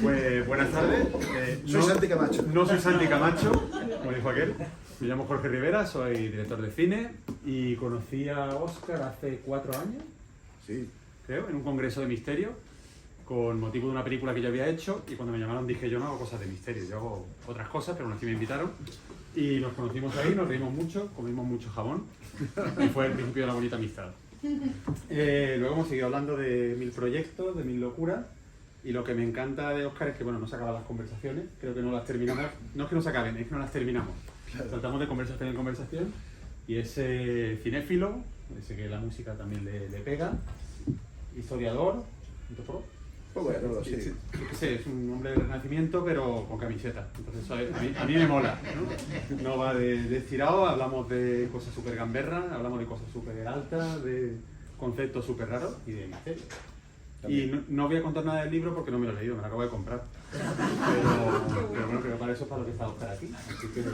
Pues buenas tardes. Soy Santi Camacho. No soy Santi Camacho, como dijo aquel. Me llamo Jorge Rivera, soy director de cine y conocí a Óscar hace 4 años, Sí. creo, en un congreso de misterio, con motivo de una película que yo había hecho, y cuando me llamaron dije yo no hago cosas de misterio, yo hago otras cosas, pero aún así me invitaron. Y nos conocimos ahí, nos reímos mucho, comimos mucho jamón y fue el principio de una bonita amistad. Luego hemos seguido hablando de 1000 proyectos, de 1000 locuras, y lo que me encanta de Óscar es que bueno, no se acaban las conversaciones, creo que no las terminamos, no es que no se acaben, es que no las terminamos. Claro. Saltamos de conversación en conversación y ese cinéfilo, ese que la música también le pega, historiador, antropólogo. Pues bueno, sí. Yo qué sé, es un hombre del Renacimiento pero con camiseta, entonces eso a mí me mola, ¿no? No va de estirado, hablamos de cosas súper gamberras, hablamos de cosas súper altas, de conceptos súper raros y de misterio. Y no voy a contar nada del libro porque no me lo he leído, me lo acabo de comprar. Pero bueno, pero para eso es para lo que está Óscar aquí. Así que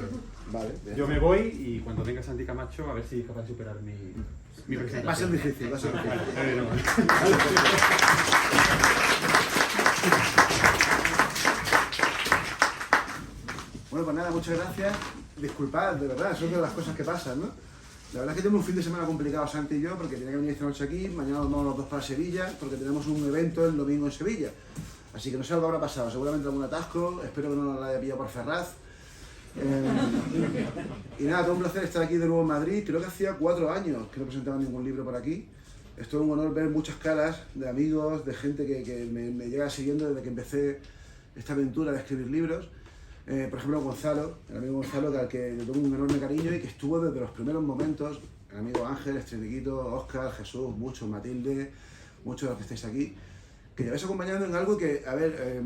Vale. yo me voy y cuando venga Santi Camacho a ver si es capaz de superar mi presentación. Va a ser difícil, va a ser difícil. Bueno, pues nada, muchas gracias. Disculpad, de verdad, son de las cosas que pasan, ¿no? La verdad es que tenemos un fin de semana complicado, Santi y yo, porque tiene que venir esta noche aquí, mañana nos vamos los dos para Sevilla, porque tenemos un evento el domingo en Sevilla. Así que no sé lo que habrá pasado, seguramente algún atasco, espero que no nos la haya pillado por Ferraz. Y nada, todo un placer estar aquí de nuevo en Madrid. Creo que hacía 4 años que no presentaba ningún libro por aquí. Es todo un honor ver muchas caras de amigos, de gente que me llega siguiendo desde que empecé esta aventura de escribir libros. Por ejemplo, Gonzalo, el amigo Gonzalo, al que le tengo un enorme cariño y que estuvo desde los primeros momentos. El amigo Ángel, Estreniquito, Óscar, Jesús, muchos, Matilde, muchos de los que estáis aquí. Que lleváis acompañando en algo que, a ver,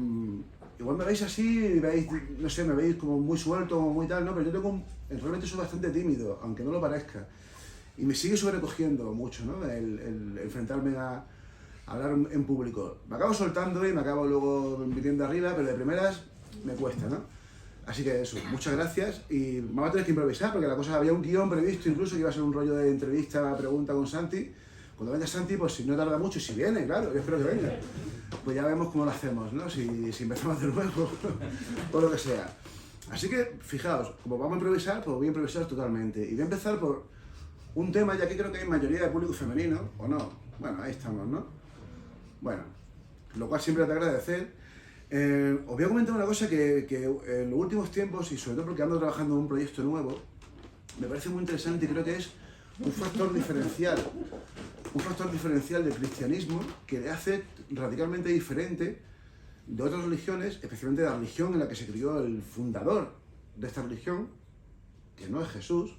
igual me veis así, veis, no sé, me veis como muy suelto, como muy tal, ¿no? Pero yo tengo realmente soy bastante tímido, aunque no lo parezca. Y me sigue sobrecogiendo mucho, ¿no? El enfrentarme a hablar en público. Me acabo soltando y me acabo luego viniendo arriba, pero de primeras me cuesta, ¿no? Así que eso, muchas gracias y vamos a tener que improvisar porque la cosa, había un guión previsto incluso que iba a ser un rollo de entrevista, pregunta con Santi. Cuando venga Santi, pues si no tarda mucho, si viene, claro, yo espero que venga, pues ya vemos cómo lo hacemos, ¿no? Si empezamos de nuevo o lo que sea. Así que, fijaos, como vamos a improvisar, pues voy a improvisar totalmente. Y voy a empezar por un tema, ya que creo que hay mayoría de público femenino, ¿o no? Bueno, ahí estamos, ¿no? Bueno, lo cual siempre te agradecer. Os voy a comentar una cosa que en los últimos tiempos, y sobre todo porque ando trabajando en un proyecto nuevo, me parece muy interesante y creo que es un factor diferencial del cristianismo que le hace radicalmente diferente de otras religiones, especialmente de la religión en la que se crió el fundador de esta religión, que no es Jesús,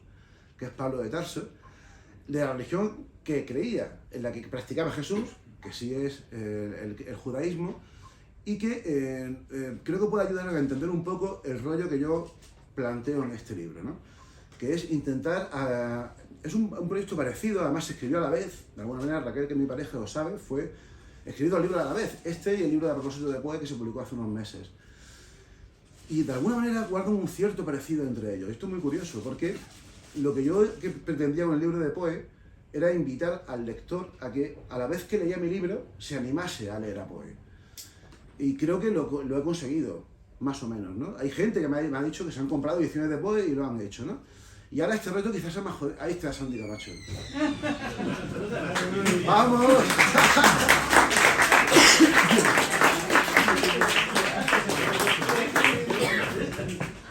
que es Pablo de Tarso, de la religión que creía, en la que practicaba Jesús, que sí es el judaísmo, y que creo que puede ayudar a entender un poco el rollo que yo planteo en este libro, ¿no? Que es intentar... es un proyecto parecido, además se escribió a la vez, de alguna manera Raquel, que es mi pareja, lo sabe, fue escrito el libro a la vez, este y el libro de A propósito de Poe, que se publicó hace unos meses. Y de alguna manera guardan un cierto parecido entre ellos. Esto es muy curioso, porque lo que yo pretendía con el libro de Poe era invitar al lector a que, a la vez que leía mi libro, se animase a leer a Poe. Y creo que lo he conseguido, más o menos, ¿no? Hay gente que me ha dicho que se han comprado ediciones de Poe y lo han hecho, ¿no? Y ahora este reto quizás es más jodido. Ahí está Santi Camacho. ¡Vamos!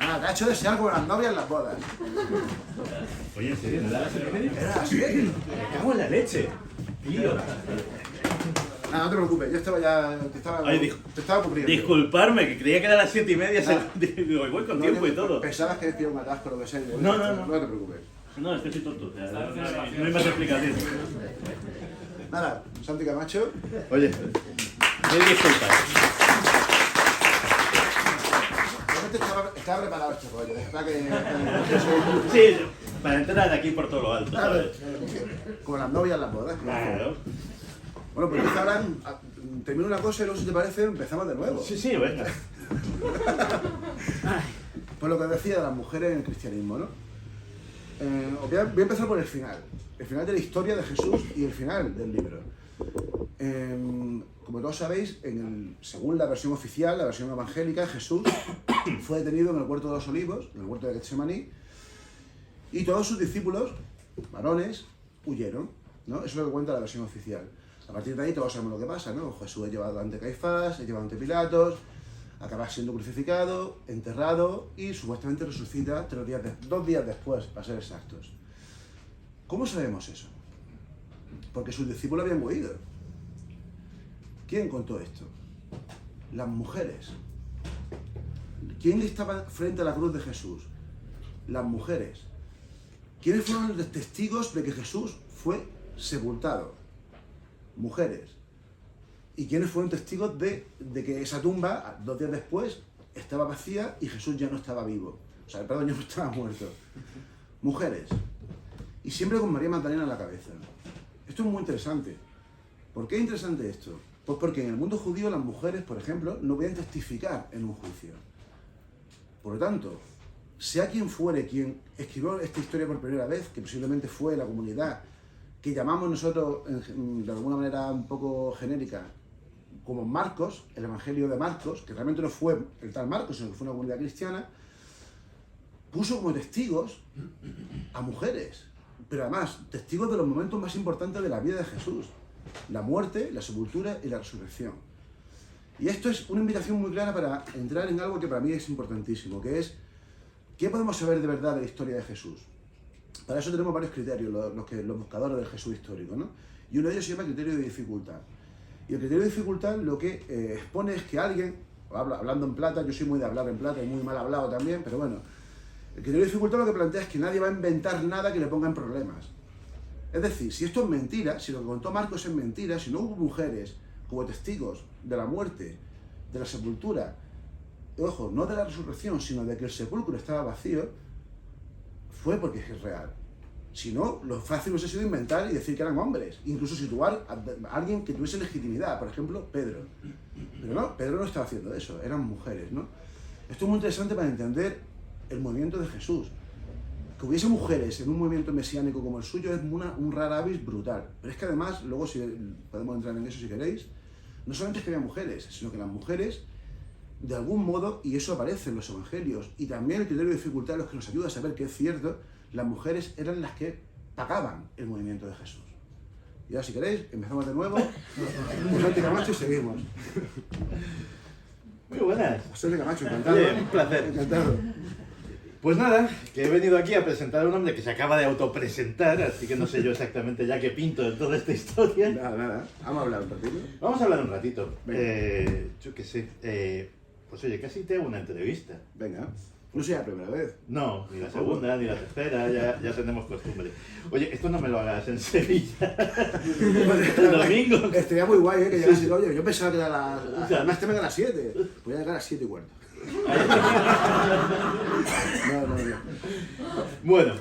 Ah, te ha hecho desear como las novias en las bodas. Oye, ¿en serio? ¿No era la serie? Era así. Me cago en la leche, tío. No te preocupes, yo estaba ya... Te estaba cubriendo. Disculparme, que creía que era las 7:30. Digo, voy con tiempo y todo. Pensabas que decía un atasco o lo que sea. No. No te preocupes. No, es que soy tonto. O sea, no hay más explicación. Nada, Santi Camacho. Oye, mil disculpas. Realmente estaba preparado este rollo. De verdad que... Sí, para entrar de aquí por todo lo alto, ¿sabes? Como las novias en las bodas. Claro. Bueno, pues ahora termino una cosa y luego, si te parece, empezamos de nuevo. Sí, venga. Pues lo que decía de las mujeres en el cristianismo, ¿no? Voy a empezar por el final de la historia de Jesús y el final del libro. como todos sabéis, según la versión oficial, la versión evangélica, Jesús fue detenido en el huerto de los Olivos, en el huerto de Getsemaní, y todos sus discípulos, varones, huyeron, ¿no? Eso es lo que cuenta la versión oficial. A partir de ahí todos sabemos lo que pasa, ¿no? Jesús es llevado ante Caifás, es llevado ante Pilatos, acaba siendo crucificado, enterrado y supuestamente resucita 2 días después, para ser exactos. ¿Cómo sabemos eso? Porque sus discípulos habían huido. ¿Quién contó esto? Las mujeres. ¿Quién estaba frente a la cruz de Jesús? Las mujeres. ¿Quiénes fueron los testigos de que Jesús fue sepultado? Mujeres. ¿Y quiénes fueron testigos de que esa tumba, 2 días después, estaba vacía y Jesús ya no estaba vivo? O sea, perdón, ya no estaba muerto. Mujeres. Y siempre con María Magdalena en la cabeza. Esto es muy interesante. ¿Por qué es interesante esto? Pues porque en el mundo judío las mujeres, por ejemplo, no podían testificar en un juicio. Por lo tanto, sea quien fuere quien escribió esta historia por primera vez, que posiblemente fue la comunidad que llamamos nosotros, de alguna manera un poco genérica, como Marcos, el Evangelio de Marcos, que realmente no fue el tal Marcos, sino que fue una comunidad cristiana, puso como testigos a mujeres, pero además testigos de los momentos más importantes de la vida de Jesús: la muerte, la sepultura y la resurrección. Y esto es una invitación muy clara para entrar en algo que para mí es importantísimo, que es ¿qué podemos saber de verdad de la historia de Jesús? Para eso tenemos varios criterios, los buscadores del Jesús histórico, ¿no? Y uno de ellos se llama criterio de dificultad. Y el criterio de dificultad lo que expone es que alguien, hablando en plata, yo soy muy de hablar en plata y muy mal hablado también, pero bueno, el criterio de dificultad lo que plantea es que nadie va a inventar nada que le ponga en problemas. Es decir, si esto es mentira, si lo que contó Marcos es mentira, si no hubo mujeres como testigos de la muerte, de la sepultura, ojo, no de la resurrección, sino de que el sepulcro estaba vacío, fue porque es real. Si no, lo fácil hubiese sido inventar y decir que eran hombres, incluso situar a alguien que tuviese legitimidad, por ejemplo, Pedro. Pero no, Pedro no estaba haciendo eso, eran mujeres, ¿no? Esto es muy interesante para entender el movimiento de Jesús. Que hubiese mujeres en un movimiento mesiánico como el suyo es un rara avis brutal. Pero es que además, luego si podemos entrar en eso si queréis, no solamente es que había mujeres, sino que las mujeres, de algún modo, y eso aparece en los evangelios, y también el criterio de dificultad, los que nos ayuda a saber que es cierto, las mujeres eran las que pagaban el movimiento de Jesús. Y ahora si queréis, empezamos de nuevo, José Camacho y seguimos. Muy buenas. José Camacho, encantado. Oye, un placer. Encantado. Pues nada, que he venido aquí a presentar a un hombre que se acaba de autopresentar, así que no sé yo exactamente ya qué pinto de toda esta historia. Nada. Vamos a hablar un ratito. Vamos a hablar un ratito. Venga. Yo qué sé. Pues oye, casi te hago una entrevista. Venga. No sea la primera vez. No, ni la segunda, ni la tercera, ya tenemos costumbre. Oye, esto no me lo hagas en Sevilla. El domingo. Estaría muy guay, que llegase. Oye, yo pensaba que era además te venga a las 7. Voy a llegar a las 7:15. No. Bueno,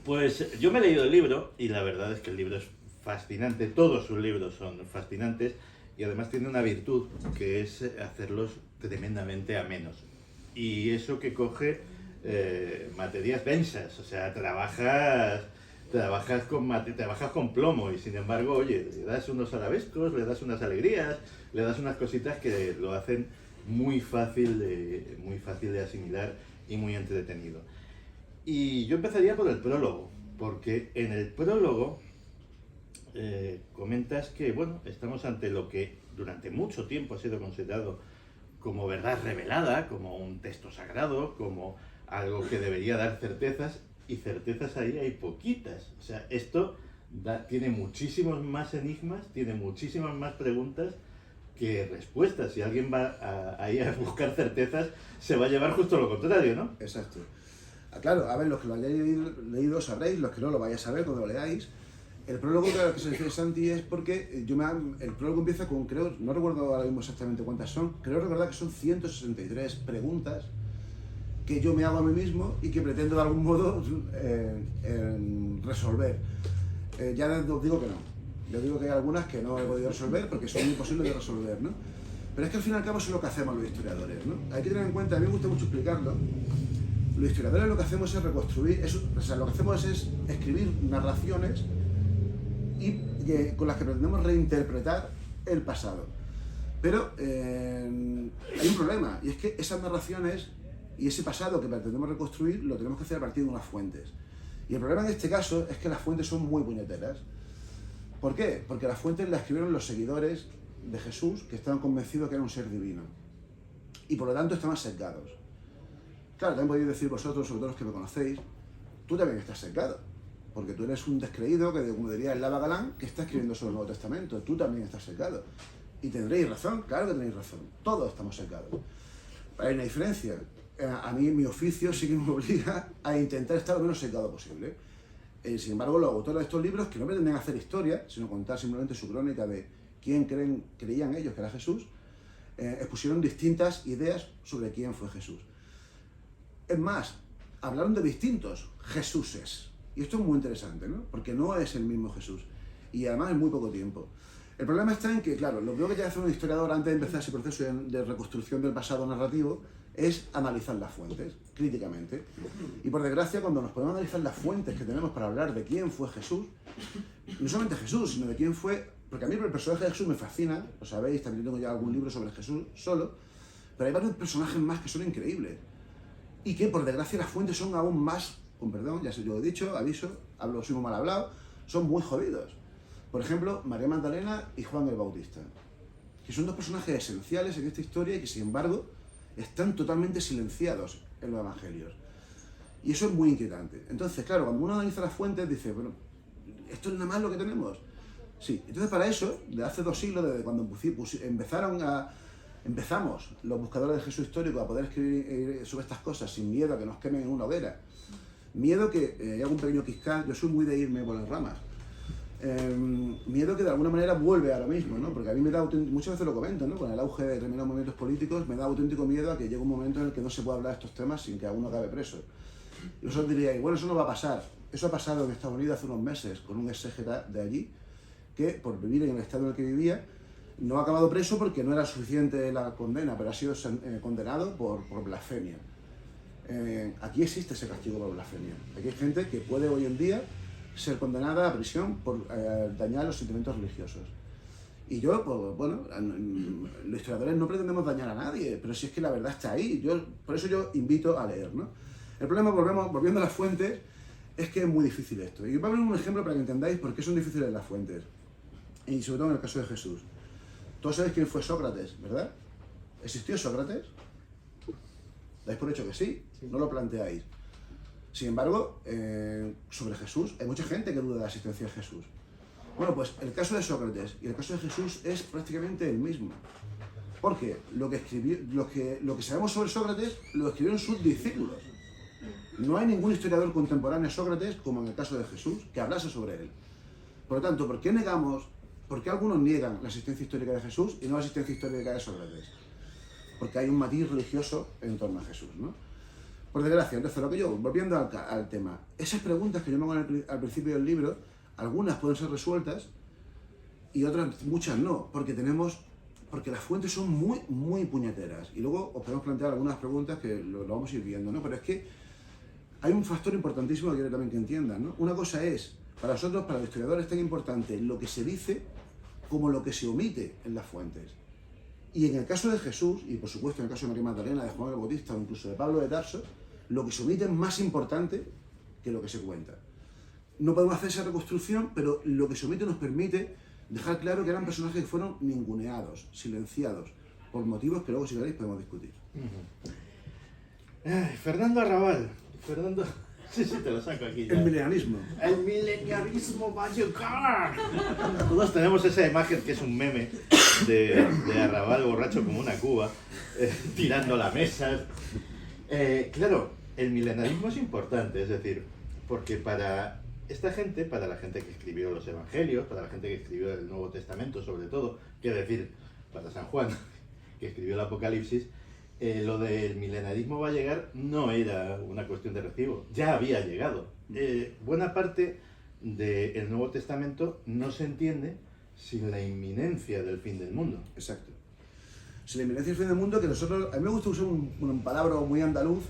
pues yo me he leído el libro y la verdad es que el libro es fascinante. Todos sus libros son fascinantes y además tiene una virtud que es hacerlos tremendamente amenos. Y eso que coge materias densas, o sea, trabajas con plomo y sin embargo, oye, le das unos arabescos, le das unas alegrías, le das unas cositas que lo hacen muy fácil de asimilar y muy entretenido. Y yo empezaría por el prólogo, porque en el prólogo comentas que, bueno, estamos ante lo que durante mucho tiempo ha sido considerado como verdad revelada, como un texto sagrado, como algo que debería dar certezas, y certezas ahí hay poquitas. O sea, esto tiene muchísimos más enigmas, tiene muchísimas más preguntas que respuestas. Si alguien va ahí a buscar certezas, se va a llevar justo lo contrario, ¿no? Exacto. Claro, a ver, los que lo hayáis leído sabréis, los que no lo vayáis a ver cuando lo leáis. El prólogo que se refiere Santi es porque el prólogo empieza con, creo, no recuerdo ahora mismo exactamente cuántas son, creo recordar que son 163 preguntas que yo me hago a mí mismo y que pretendo de algún modo resolver. Ya os digo que no. Yo digo que hay algunas que no he podido resolver porque son imposibles de resolver, ¿no? Pero es que al fin y al cabo eso es lo que hacemos los historiadores, ¿no? Hay que tener en cuenta, a mí me gusta mucho explicarlo, los historiadores lo que hacemos es reconstruir, lo que hacemos es escribir narraciones y con las que pretendemos reinterpretar el pasado. Pero hay un problema, y es que esas narraciones y ese pasado que pretendemos reconstruir lo tenemos que hacer a partir de unas fuentes. Y el problema en este caso es que las fuentes son muy puñeteras. ¿Por qué? Porque las fuentes las escribieron los seguidores de Jesús, que estaban convencidos que era un ser divino. Y por lo tanto estaban sesgados. Claro, también podéis decir vosotros, sobre todo los que me conocéis, tú también estás sesgado. Porque tú eres un descreído, que como diría el Lava Galán, que está escribiendo sobre el Nuevo Testamento. Tú también estás sesgado. Y tendréis razón, claro que tenéis razón. Todos estamos sesgados. Pero hay una diferencia. A mí mi oficio sí que me obliga a intentar estar lo menos sesgado posible. Sin embargo, los autores de estos libros, que no pretenden hacer historia, sino contar simplemente su crónica de quién creían ellos que era Jesús, expusieron distintas ideas sobre quién fue Jesús. Es más, hablaron de distintos Jesuses. Y esto es muy interesante, ¿no? Porque no es el mismo Jesús. Y además en muy poco tiempo. El problema está en que, claro, lo primero que tiene que hacer un historiador antes de empezar ese proceso de reconstrucción del pasado narrativo es analizar las fuentes, críticamente. Y por desgracia, cuando nos podemos analizar las fuentes que tenemos para hablar de quién fue Jesús, no solamente Jesús, sino de quién fue... Porque a mí el personaje de Jesús me fascina, lo sabéis, también tengo ya algún libro sobre Jesús solo, pero hay varios personajes más que son increíbles. Y que, por desgracia, las fuentes son aún más, con perdón, ya sé, yo lo he dicho, aviso, soy muy mal hablado, son muy jodidos. Por ejemplo, María Magdalena y Juan el Bautista, que son dos personajes esenciales en esta historia y que, sin embargo, están totalmente silenciados en los evangelios. Y eso es muy inquietante. Entonces, claro, cuando uno analiza las fuentes, dice, bueno, ¿esto es nada más lo que tenemos? Sí. Entonces, para eso, de hace 2 siglos, desde cuando empezamos los buscadores de Jesús histórico a poder escribir sobre estas cosas sin miedo a que nos quemen en una hoguera, miedo que hago un pequeño quiscal, yo soy muy de irme por las ramas, miedo que de alguna manera vuelve a lo mismo, ¿no? Porque a mí me da muchas veces lo comento, ¿no? Con el auge de determinados movimientos políticos me da auténtico miedo a que llegue un momento en el que no se pueda hablar de estos temas sin que alguno acabe preso. Y vosotros diríais, bueno, eso no va a pasar. Eso ha pasado en Estados Unidos hace unos meses con un exégeta de allí que, por vivir en el estado en el que vivía, no ha acabado preso porque no era suficiente la condena, pero ha sido condenado por blasfemia. Aquí existe ese castigo por blasfemia. Aquí hay gente que puede hoy en día ser condenada a prisión por dañar los sentimientos religiosos. Y yo, pues, bueno, los historiadores no pretendemos dañar a nadie, pero si es que la verdad está ahí. Por eso yo invito a leer, ¿no? El problema, volviendo a las fuentes, es que es muy difícil esto. Y voy a poner un ejemplo para que entendáis por qué son difíciles las fuentes. Y sobre todo en el caso de Jesús. Todos sabéis quién fue Sócrates, ¿verdad? ¿Existió Sócrates? ¿Dais por hecho que sí? No lo planteáis. Sin embargo, sobre Jesús, hay mucha gente que duda de la existencia de Jesús. Bueno, pues el caso de Sócrates y el caso de Jesús es prácticamente el mismo. Porque lo que sabemos sobre Sócrates lo escribieron sus discípulos. No hay ningún historiador contemporáneo a Sócrates, como en el caso de Jesús, que hablase sobre él. Por lo tanto, ¿por qué algunos niegan la existencia histórica de Jesús y no la existencia histórica de Sócrates? Porque hay un matiz religioso en torno a Jesús, ¿no? Por desgracia, entonces, volviendo al tema, esas preguntas que yo me hago al principio del libro, algunas pueden ser resueltas y otras, muchas no, porque las fuentes son muy, muy puñeteras. Y luego os podemos plantear algunas preguntas que lo vamos a ir viendo, ¿no? Pero es que hay un factor importantísimo que quiero también que entiendan, ¿no? Una cosa es, para nosotros, para los historiadores, es tan importante lo que se dice como lo que se omite en las fuentes. Y en el caso de Jesús, y por supuesto en el caso de María Magdalena, de Juan el Bautista o incluso de Pablo de Tarso, lo que se omite es más importante que lo que se cuenta. No podemos hacer esa reconstrucción, pero lo que se omite nos permite dejar claro que eran personajes que fueron ninguneados, silenciados, por motivos que luego, si queréis, podemos discutir. Fernando Arrabal. Fernando... Sí, te lo saco aquí ya. El milenialismo. El milenialismo va a llegar. Todos tenemos esa imagen que es un meme de Arrabal borracho como una cuba, tirando la mesa. Claro, el milenialismo es importante, es decir, porque para esta gente, para la gente que escribió los evangelios, para la gente que escribió el Nuevo Testamento sobre todo, quiero decir, para San Juan, que escribió el Apocalipsis, lo del milenarismo va a llegar no era una cuestión de recibo, ya había llegado. Buena parte del Nuevo Testamento no se entiende sin la inminencia del fin del mundo. Exacto. Sin la inminencia del fin del mundo, que nosotros, a mí me gusta usar una palabra muy andaluz,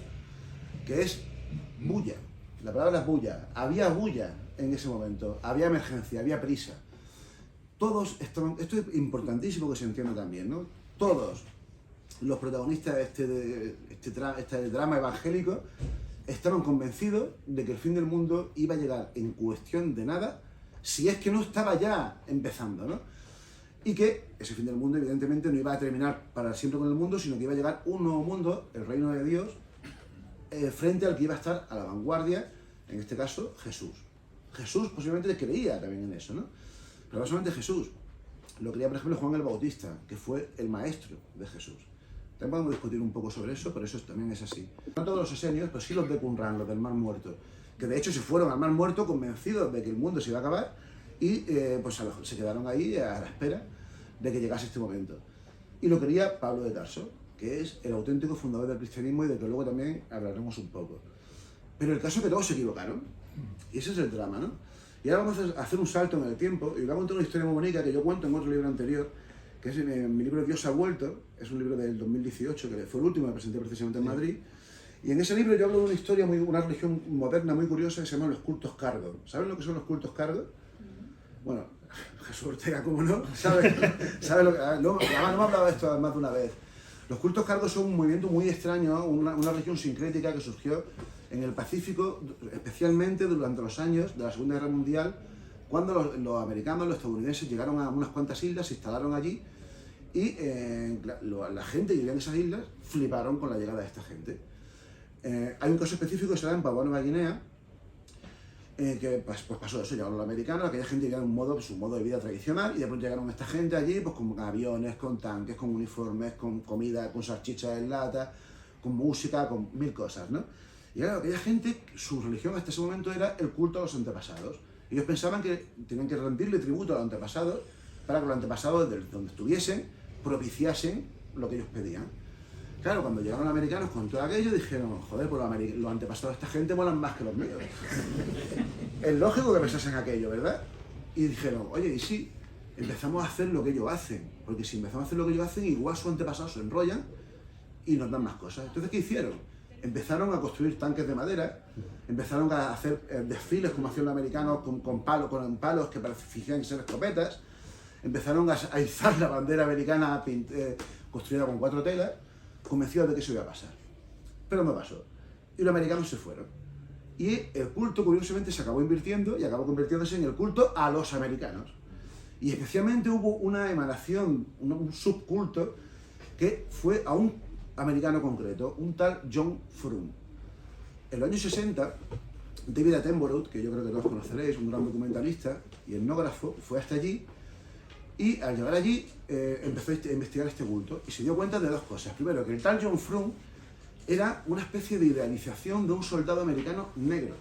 que es bulla. La palabra es bulla. Había bulla en ese momento, había emergencia, había prisa. todos estaban, esto es importantísimo que se entienda también, ¿no? Todos los protagonistas de este drama evangélico estaban convencidos de que el fin del mundo iba a llegar en cuestión de nada, si es que no estaba ya empezando, ¿no? Y que ese fin del mundo evidentemente no iba a terminar para siempre con el mundo, sino que iba a llegar un nuevo mundo, el reino de Dios, frente al que iba a estar a la vanguardia, en este caso Jesús. Jesús posiblemente creía también en eso, ¿no? Pero no solamente Jesús, lo creía por ejemplo Juan el Bautista, que fue el maestro de Jesús. También podemos discutir un poco sobre eso, pero eso también es así. No todos los esenios, pero sí los de Qumran, los del Mar Muerto, que de hecho se fueron al Mar Muerto convencidos de que el mundo se iba a acabar y pues se quedaron ahí a la espera de que llegase este momento. Y lo quería Pablo de Tarso, que es el auténtico fundador del cristianismo y de que luego también hablaremos un poco. Pero el caso es que todos se equivocaron, y ese es el drama, ¿no? Y ahora vamos a hacer un salto en el tiempo y voy a contar una historia muy bonita que yo cuento en otro libro anterior, que es en mi libro Dios ha vuelto, es un libro del 2018, que fue el último que presenté precisamente en Madrid, y en ese libro yo hablo de una historia, una religión moderna muy curiosa que se llama los cultos cardos. ¿Saben lo que son los cultos cardos? Bueno, Jesús Ortega, ¿cómo no? ¿Sabe lo que...? No me ha hablado de esto más de una vez. Los cultos cardos son un movimiento muy extraño, una religión sincrética que surgió en el Pacífico, especialmente durante los años de la Segunda Guerra Mundial, cuando los americanos, los estadounidenses llegaron a unas cuantas islas, se instalaron allí y la gente que vivía en esas islas fliparon con la llegada de esta gente. Hay un caso específico que se da en Papúa Nueva Guinea, que pues pasó eso, llegaron los americanos, aquella gente vivía su modo de vida tradicional y de pronto llegaron esta gente allí pues con aviones, con tanques, con uniformes, con comida, con salchichas en lata, con música, con mil cosas, ¿no? Y claro, aquella gente, su religión hasta ese momento era el culto a los antepasados. Ellos pensaban que tenían que rendirle tributo a los antepasados para que los antepasados, donde estuviesen, propiciasen lo que ellos pedían. Claro, cuando llegaron los americanos con todo aquello, dijeron, joder, pues los antepasados de esta gente molan más que los míos. Es lógico que pensasen aquello, ¿verdad? Y dijeron, oye, ¿y si empezamos a hacer lo que ellos hacen? Porque si empezamos a hacer lo que ellos hacen, igual sus antepasados se enrollan y nos dan más cosas. Entonces, ¿qué hicieron? Empezaron a construir tanques de madera, empezaron a hacer desfiles como hacían los americanos con palos que fingían ser escopetas, empezaron a izar la bandera americana construida con 4 telas, convencidos de que eso iba a pasar. Pero no pasó. Y los americanos se fueron. Y el culto, curiosamente, se acabó invirtiendo y acabó convirtiéndose en el culto a los americanos. Y especialmente hubo una emanación, un subculto, que fue a un americano concreto, un tal John Frum. En los años 60, David Attenborough, que yo creo que todos conoceréis, un gran documentalista y etnógrafo, fue hasta allí y al llegar allí empezó a investigar este culto y se dio cuenta de dos cosas. Primero, que el tal John Frum era una especie de idealización de un soldado americano negro,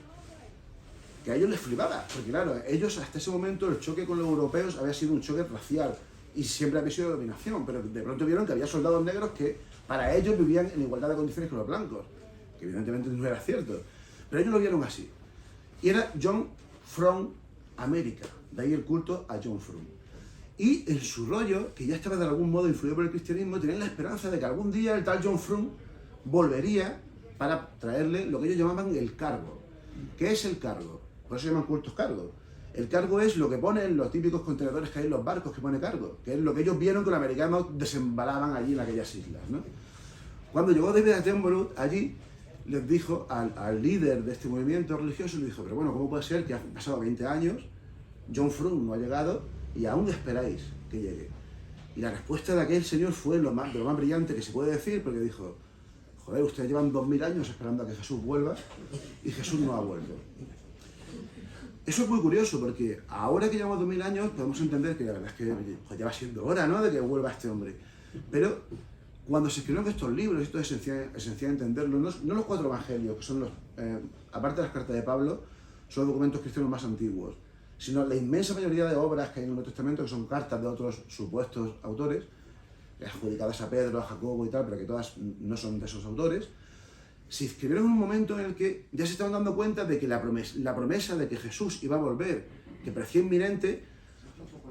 que a ellos les flipaba, porque claro, ellos hasta ese momento el choque con los europeos había sido un choque racial y siempre había sido de dominación, pero de pronto vieron que había soldados negros que para ellos vivían en igualdad de condiciones con los blancos, que evidentemente no era cierto, pero ellos lo vieron así. Y era John from America, de ahí el culto a John Frum. Y en su rollo, que ya estaba de algún modo influido por el cristianismo, tenían la esperanza de que algún día el tal John Frum volvería para traerle lo que ellos llamaban el cargo. ¿Qué es el cargo? Por eso se llaman cultos cargo. El cargo es lo que ponen los típicos contenedores que hay en los barcos que pone cargo, que es lo que ellos vieron que los americanos desembalaban allí en aquellas islas, ¿no? Cuando llegó David Attenborough allí, les dijo al líder de este movimiento religioso, le dijo, pero bueno, ¿cómo puede ser que han pasado 20 años, John Frum no ha llegado y aún esperáis que llegue? Y la respuesta de aquel señor fue de lo más brillante que se puede decir, porque dijo, joder, ustedes llevan 2000 años esperando a que Jesús vuelva y Jesús no ha vuelto. Eso es muy curioso porque ahora que llevamos 2000 años podemos entender que la verdad es que pues, ya va siendo hora, ¿no?, de que vuelva este hombre. Pero cuando se escribieron estos libros, esto es esencial entenderlo, no los 4 evangelios, que son los, aparte de las cartas de Pablo, son los documentos cristianos más antiguos, sino la inmensa mayoría de obras que hay en el Nuevo Testamento, que son cartas de otros supuestos autores, adjudicadas a Pedro, a Jacobo y tal, pero que todas no son de esos autores, se escribieron en un momento en el que ya se estaban dando cuenta de que la promesa de que Jesús iba a volver, que parecía inminente,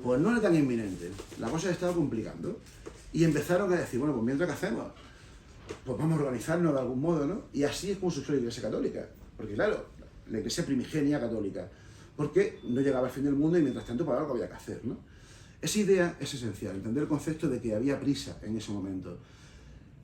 pues no era tan inminente. La cosa se estaba complicando. Y empezaron a decir, bueno, pues mientras, ¿qué hacemos? Pues vamos a organizarnos de algún modo, ¿no? Y así es como surgió la Iglesia Católica. Porque claro, la Iglesia primigenia católica. Porque no llegaba el fin del mundo y mientras tanto, pues algo había que hacer, ¿no? Esa idea es esencial, entender el concepto de que había prisa en ese momento.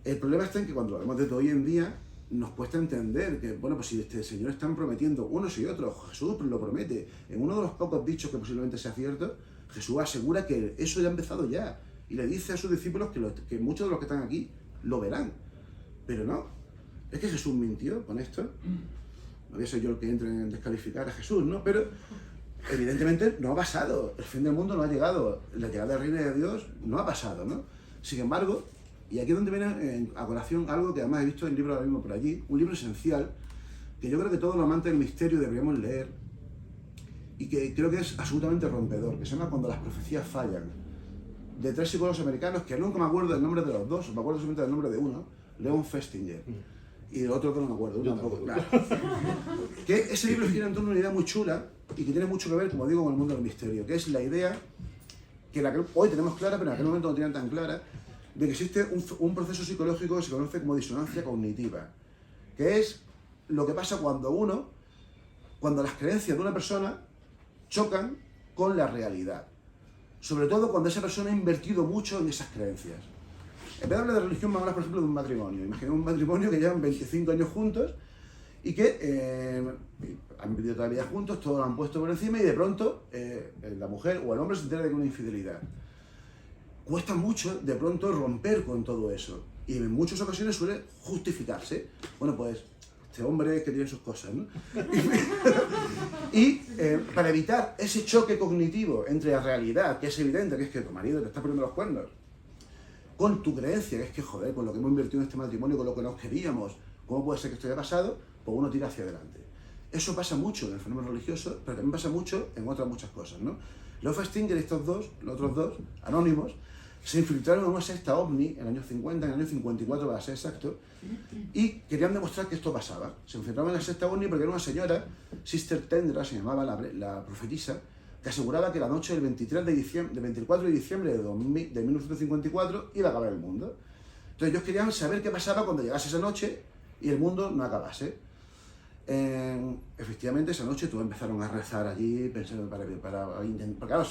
El problema está en que cuando hablamos de hoy en día, nos cuesta entender que, bueno, pues si este señor están prometiendo unos y otros, Jesús lo promete, en uno de los pocos dichos que posiblemente sea cierto, Jesús asegura que eso ya ha empezado ya, y le dice a sus discípulos que muchos de los que están aquí lo verán, pero no, es que Jesús mintió con esto. No voy a ser yo el que entre en descalificar a Jesús, ¿no? Pero evidentemente no ha pasado, el fin del mundo no ha llegado, la llegada del reino de Dios no ha pasado, ¿no? Sin embargo, y aquí es donde viene a colación algo que además he visto en el libro ahora mismo por allí, un libro esencial, que yo creo que todos los amantes del misterio deberíamos leer, y que creo que es absolutamente rompedor, que se llama Cuando las profecías fallan, de 3 psicólogos americanos, que nunca me acuerdo del nombre de los dos, me acuerdo solamente del nombre de uno, Leon Festinger, y del otro no me acuerdo, yo tampoco. Claro. Que ese libro gira en torno a una idea muy chula, y que tiene mucho que ver, como digo, con el mundo del misterio, que es la idea que hoy tenemos clara, pero en aquel momento no tenían tan clara, de que existe un proceso psicológico que se conoce como disonancia cognitiva, que es lo que pasa cuando las creencias de una persona chocan con la realidad, sobre todo cuando esa persona ha invertido mucho en esas creencias. En vez de hablar de religión, vamos a hablar, por ejemplo, de un matrimonio. Imaginemos un matrimonio que llevan 25 años juntos y que han vivido toda la vida juntos, todos lo han puesto por encima y de pronto la mujer o el hombre se entera de que hay una infidelidad. Cuesta mucho de pronto romper con todo eso y en muchas ocasiones suele justificarse. Bueno, pues este hombre que tiene sus cosas, ¿no? Y para evitar ese choque cognitivo entre la realidad, que es evidente, que es que tu marido te está poniendo los cuernos, con tu creencia, que es que, joder, con lo que hemos invertido en este matrimonio, con lo que nos queríamos, ¿cómo puede ser que esto haya pasado? Pues uno tira hacia adelante. Eso pasa mucho en el fenómeno religioso, pero también pasa mucho en otras muchas cosas, ¿no? Leon Festinger y los otros dos, anónimos, se infiltraron en una secta ovni en el año 50, en el año 54 para ser exacto, y querían demostrar que esto pasaba. Se infiltraron en la secta ovni porque era una señora, Sister Tendra, se llamaba la profetisa, que aseguraba que la noche del 24 de diciembre de 1954 iba a acabar el mundo. Entonces ellos querían saber qué pasaba cuando llegase esa noche y el mundo no acabase. Efectivamente, esa noche todos empezaron a rezar allí, pensando para intentar, claro,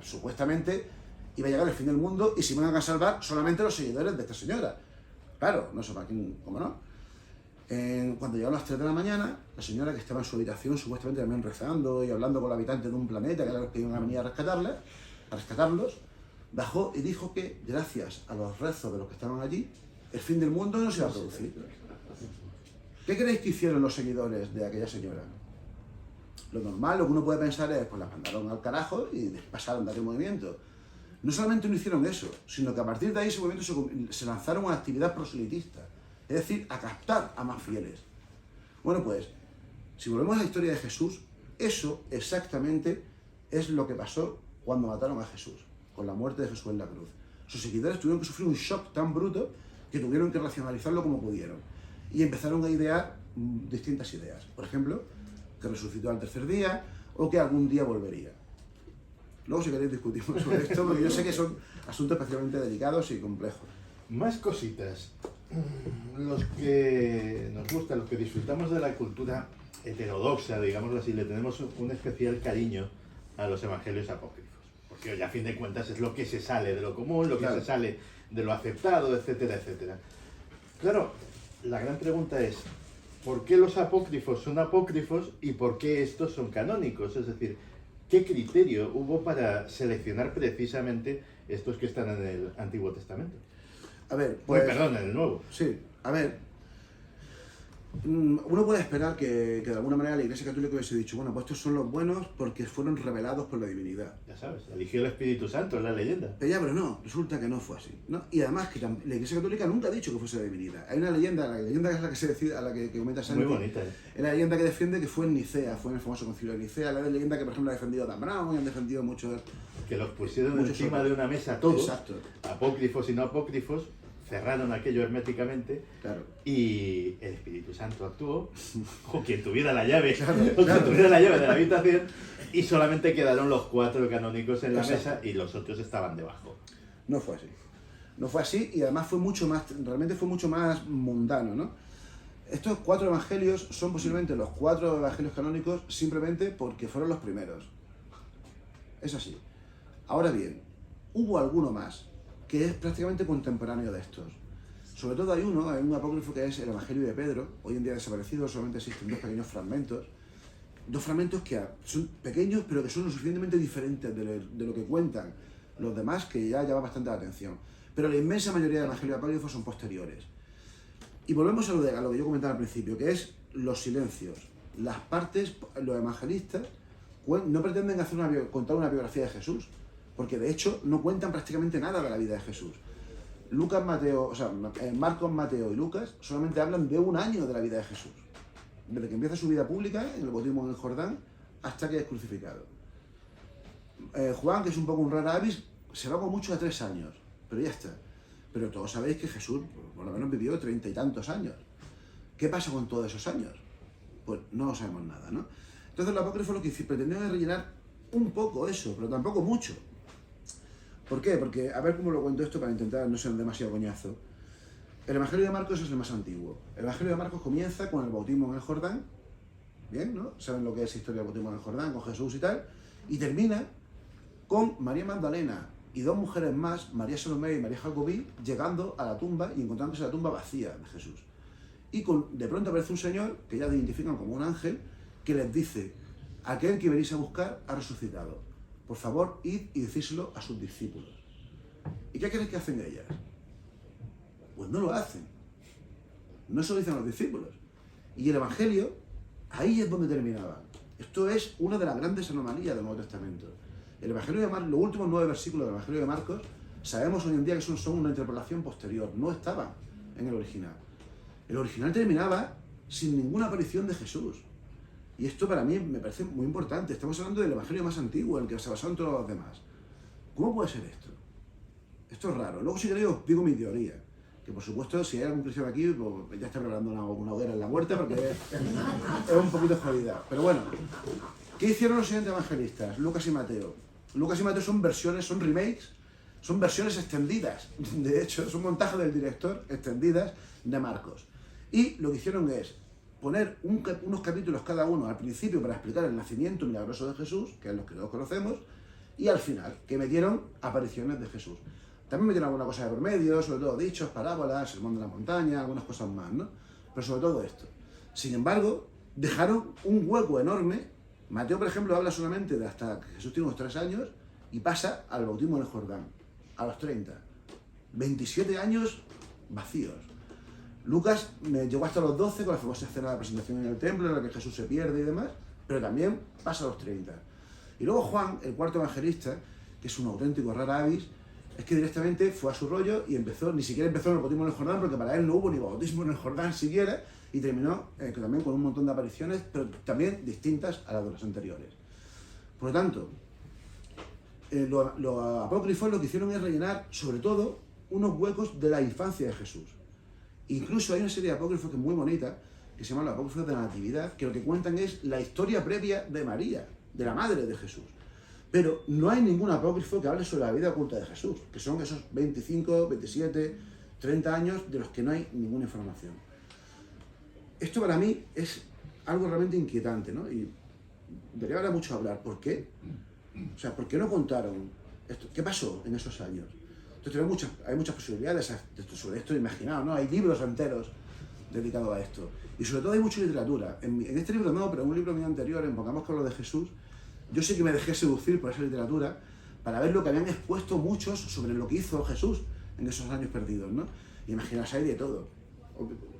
supuestamente iba a llegar el fin del mundo y se iban a salvar solamente los seguidores de esta señora. Claro, no sé para quién, cómo no. Cuando llegaron las 3 de la mañana, la señora, que estaba en su habitación supuestamente también rezando y hablando con los habitantes de un planeta, que eran los que iban a venir a rescatarlos, bajó y dijo que gracias a los rezos de los que estaban allí, el fin del mundo no se iba a producir. ¿Qué creéis que hicieron los seguidores de aquella señora? Lo normal, lo que uno puede pensar es, pues la mandaron al carajo y pasaron de aquel movimiento. No solamente no hicieron eso, sino que a partir de ahí ese movimiento se lanzaron a una actividad proselitista, es decir, a captar a más fieles. Bueno, pues, si volvemos a la historia de Jesús, eso exactamente es lo que pasó cuando mataron a Jesús, con la muerte de Jesús en la cruz. Sus seguidores tuvieron que sufrir un shock tan bruto que tuvieron que racionalizarlo como pudieron. Y empezaron a idear distintas ideas. Por ejemplo, que resucitó al tercer día o que algún día volvería. Luego, si queréis, discutimos sobre esto, porque yo sé que son asuntos especialmente delicados y complejos. Más cositas. Los que nos gusta, los que disfrutamos de la cultura heterodoxa, digámoslo así, le tenemos un especial cariño a los evangelios apócrifos. Porque oye, a fin de cuentas es lo que se sale de lo común, lo que se sale de lo aceptado, etcétera, etcétera. Claro, la gran pregunta es, ¿por qué los apócrifos son apócrifos y por qué estos son canónicos? Es decir, ¿qué criterio hubo para seleccionar precisamente estos que están en el Antiguo Testamento? A ver, pues... Perdón, en el Nuevo. Sí, a ver... Uno puede esperar que de alguna manera la Iglesia Católica hubiese dicho, bueno, pues estos son los buenos porque fueron revelados por la divinidad. Ya sabes, eligió el Espíritu Santo, es la leyenda. Pero no, resulta que no fue así, ¿no? Y además que la Iglesia Católica nunca ha dicho que fuese la divinidad. Hay una leyenda, la leyenda es la que se decide, a la que comenta Santi. Muy bonita, Es la leyenda que defiende que fue en Nicea, fue en el famoso concilio de Nicea. La leyenda que, por ejemplo, ha defendido Dan Brown y han defendido muchos... Que los pusieron encima de una mesa todos, exacto, apócrifos y no apócrifos, cerraron aquello herméticamente, claro, y el Espíritu Santo actuó, o quien tuviera la llave, claro. tuviera la llave de la habitación, y solamente quedaron los 4 canónicos en la exacto, mesa y los otros estaban debajo. No fue así. No fue así y además fue mucho más, realmente fue mucho más mundano, ¿no? Estos 4 evangelios son posiblemente los 4 evangelios canónicos simplemente porque fueron los primeros. Es así. Ahora bien, hubo alguno más, que es prácticamente contemporáneo de estos. Sobre todo hay un apócrifo que es el Evangelio de Pedro, hoy en día desaparecido, solamente existen dos pequeños fragmentos. Dos fragmentos que son pequeños, pero que son lo suficientemente diferentes de lo que cuentan los demás, que ya llama bastante la atención. Pero la inmensa mayoría de evangelios apócrifos son posteriores. Y volvemos a lo que yo comentaba al principio, que es los silencios. Las partes, los evangelistas no pretenden contar una biografía de Jesús, porque de hecho no cuentan prácticamente nada de la vida de Jesús. Marcos, Mateo y Lucas solamente hablan de un año de la vida de Jesús. Desde que empieza su vida pública, en el bautismo en el Jordán, hasta que es crucificado. Juan, que es un poco un rara avis, se va con mucho a 3 años, pero ya está. Pero todos sabéis que Jesús, por lo menos, vivió 30 y tantos años. ¿Qué pasa con todos esos años? Pues no lo sabemos nada, ¿no? Entonces los apócrifos lo que pretendían es rellenar un poco eso, pero tampoco mucho. ¿Por qué? Porque, a ver cómo lo cuento esto para intentar no ser demasiado coñazo. El Evangelio de Marcos es el más antiguo. El Evangelio de Marcos comienza con el bautismo en el Jordán, ¿bien? ¿No? Saben lo que es la historia del bautismo en el Jordán, con Jesús y tal, y termina con María Magdalena y 2 mujeres más, María Salomé y María Jacobí, llegando a la tumba y encontrándose la tumba vacía de Jesús. Y de pronto aparece un señor, que ya identifican como un ángel, que les dice: aquel que venís a buscar ha resucitado. Por favor, id y decíselo a sus discípulos. ¿Y qué creéis que hacen ellas? Pues no lo hacen. No se lo dicen a los discípulos. Y el Evangelio, ahí es donde terminaba. Esto es una de las grandes anomalías del Nuevo Testamento. El Evangelio de Marcos, los últimos 9 versículos del Evangelio de Marcos, sabemos hoy en día que son una interpolación posterior, no estaban en el original. El original terminaba sin ninguna aparición de Jesús. Y esto para mí me parece muy importante. Estamos hablando del Evangelio más antiguo, en el que se basaron todos los demás. ¿Cómo puede ser esto? Esto es raro. Luego, si queréis, os digo mi teoría. Que por supuesto, si hay algún cristiano aquí, pues ya está preparando una hoguera en la muerte, porque es un poquito jodida. Pero bueno, ¿qué hicieron los siguientes evangelistas? Lucas y Mateo. Lucas y Mateo son versiones, son remakes, son versiones extendidas. De hecho, son montajes del director extendidas de Marcos. Y lo que hicieron es poner unos capítulos cada uno al principio para explicar el nacimiento milagroso de Jesús, que es lo que todos conocemos, y al final, que metieron apariciones de Jesús. También metieron alguna cosa de por medio, sobre todo dichos, parábolas, sermón de la montaña, algunas cosas más, ¿no? Pero sobre todo esto. Sin embargo, dejaron un hueco enorme. Mateo, por ejemplo, habla solamente de hasta que Jesús tiene unos 3 años y pasa al bautismo en el Jordán, a los 30. 27 años vacíos. Lucas llegó hasta los 12 con la famosa escena de la presentación en el templo, en la que Jesús se pierde y demás, pero también pasa a los 30. Y luego Juan, el cuarto evangelista, que es un auténtico rara avis, es que directamente fue a su rollo y ni siquiera empezó en el bautismo en el Jordán, porque para él no hubo ni bautismo en el Jordán siquiera, y terminó también con un montón de apariciones, pero también distintas a las de las anteriores. Por lo tanto, los apócrifos lo que hicieron es rellenar, sobre todo, unos huecos de la infancia de Jesús. Incluso hay una serie de apócrifos que es muy bonita, que se llaman los apócrifos de la Natividad, que lo que cuentan es la historia previa de María, de la madre de Jesús. Pero no hay ningún apócrifo que hable sobre la vida oculta de Jesús, que son esos 25, 27, 30 años de los que no hay ninguna información. Esto para mí es algo realmente inquietante, ¿no? Y debería haber mucho a hablar. ¿Por qué? O sea, ¿por qué no contaron esto? ¿Qué pasó en esos años? Entonces hay muchas posibilidades sobre esto, imaginaos, ¿no? Hay libros enteros dedicados a esto. Y sobre todo hay mucha literatura. En este libro no, pero en un libro mío anterior, en Pongamos que hablo de Jesús, yo sé que me dejé seducir por esa literatura para ver lo que habían expuesto muchos sobre lo que hizo Jesús en esos años perdidos, ¿no? Y imaginaos, hay de todo.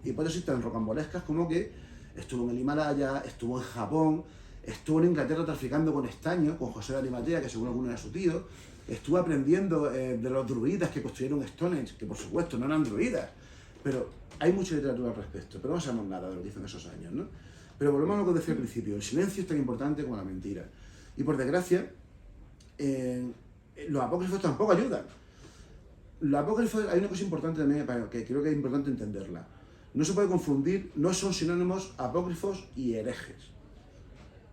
Hipótesis tan rocambolescas como que estuvo en el Himalaya, estuvo en Japón, estuvo en Inglaterra traficando con estaño, con José de Arimatea, que según alguno era su tío, estuvo aprendiendo de los druidas que construyeron Stonehenge, que por supuesto no eran druidas, pero hay mucha literatura al respecto, pero no sabemos nada de lo que hizo en esos años, ¿no? Pero volvemos a lo que decía al principio, el silencio es tan importante como la mentira. Y por desgracia, los apócrifos tampoco ayudan. Los apócrifos, hay una cosa importante también, que creo que es importante entenderla. No se puede confundir, no son sinónimos apócrifos y herejes.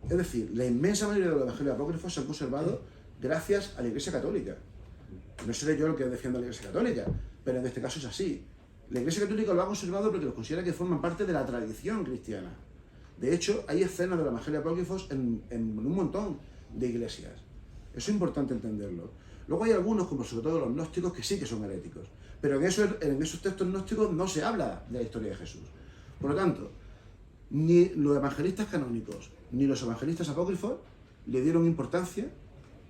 Es decir, la inmensa mayoría de los evangelios apócrifos se han conservado gracias a la Iglesia Católica. No seré yo el que defienda a la Iglesia Católica, pero en este caso es así. La Iglesia Católica lo ha conservado porque los considera que forman parte de la tradición cristiana. De hecho, hay escenas de los evangelios apócrifos en un montón de iglesias. Eso es importante entenderlo. Luego hay algunos, como sobre todo los gnósticos, que sí que son heréticos. Pero en esos textos gnósticos no se habla de la historia de Jesús. Por lo tanto, ni los evangelistas canónicos, ni los evangelistas apócrifos le dieron importancia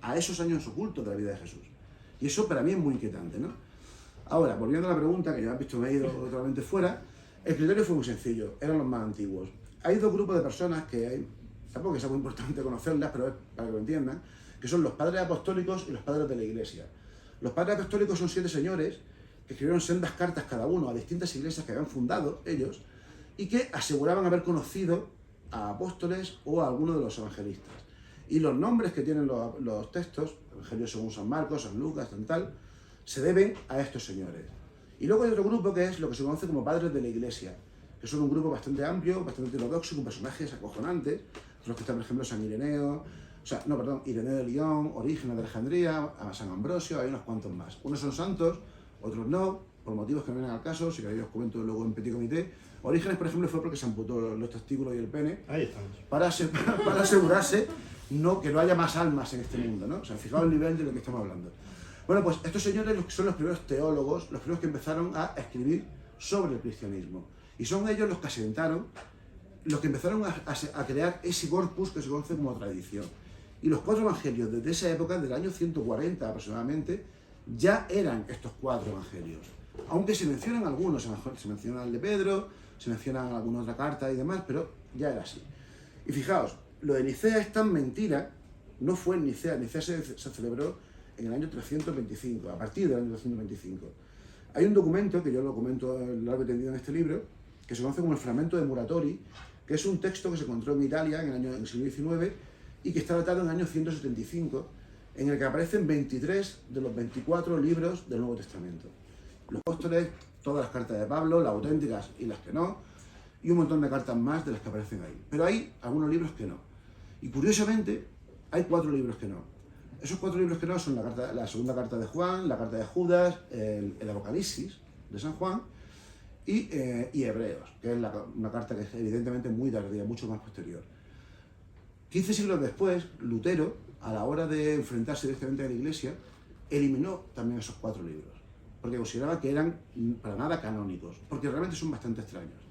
a esos años ocultos de la vida de Jesús. Y eso para mí es muy inquietante, ¿no? Ahora, volviendo a la pregunta, que ya has visto me he ido totalmente fuera, el criterio fue muy sencillo, eran los más antiguos. Hay dos grupos de personas tampoco que sea muy importante conocerlas, pero es para que lo entiendan, que son los padres apostólicos y los padres de la Iglesia. Los padres apostólicos son 7 señores que escribieron sendas cartas cada uno a distintas iglesias que habían fundado ellos y que aseguraban haber conocido a apóstoles o a alguno de los evangelistas. Y los nombres que tienen los textos, Evangelio según San Marcos, San Lucas, tal, se deben a estos señores. Y luego hay otro grupo que es lo que se conoce como padres de la Iglesia, que son un grupo bastante amplio, bastante heterodoxo, con personajes acojonantes, los que están, por ejemplo, Ireneo de Lyon, Orígenes de Alejandría, San Ambrosio, hay unos cuantos más. Unos son santos, otros no, por motivos que no vienen al caso, si queréis os comento luego en petit comité. Orígenes, por ejemplo, fue porque se amputó los testículos y el pene. Ahí estamos. Para asegurarse que no haya más almas en este mundo, ¿no? O sea, fijaos el nivel de lo que estamos hablando. Bueno, pues estos señores son los primeros teólogos, los primeros que empezaron a escribir sobre el cristianismo. Y son ellos los que asentaron, los que empezaron a crear ese corpus que se conoce como tradición. Y los 4 evangelios desde esa época, del año 140 aproximadamente, ya eran estos 4 evangelios. Aunque se mencionan algunos, se menciona el de Pedro, se menciona alguna otra carta y demás, pero ya era así. Y fijaos, lo de Nicea es tan mentira, no fue en Nicea, Nicea se celebró en el año 325, a partir del año 325. Hay un documento, que yo lo comento largo y tendido en este libro, que se conoce como el Fragmento de Muratori, que es un texto que se encontró en Italia en el siglo XIX y que está datado en el año 175, en el que aparecen 23 de los 24 libros del Nuevo Testamento. Los apóstoles, todas las cartas de Pablo, las auténticas y las que no, y un montón de cartas más de las que aparecen ahí. Pero hay algunos libros que no. Y curiosamente, hay 4 libros que no. Esos 4 libros que no son la segunda carta de Juan, la carta de Judas, el Apocalipsis de San Juan y Hebreos, que es una carta que es evidentemente muy tardía, mucho más posterior. 15 siglos después, Lutero, a la hora de enfrentarse directamente a la Iglesia, eliminó también esos 4 libros, porque consideraba que eran para nada canónicos, porque realmente son bastante extraños.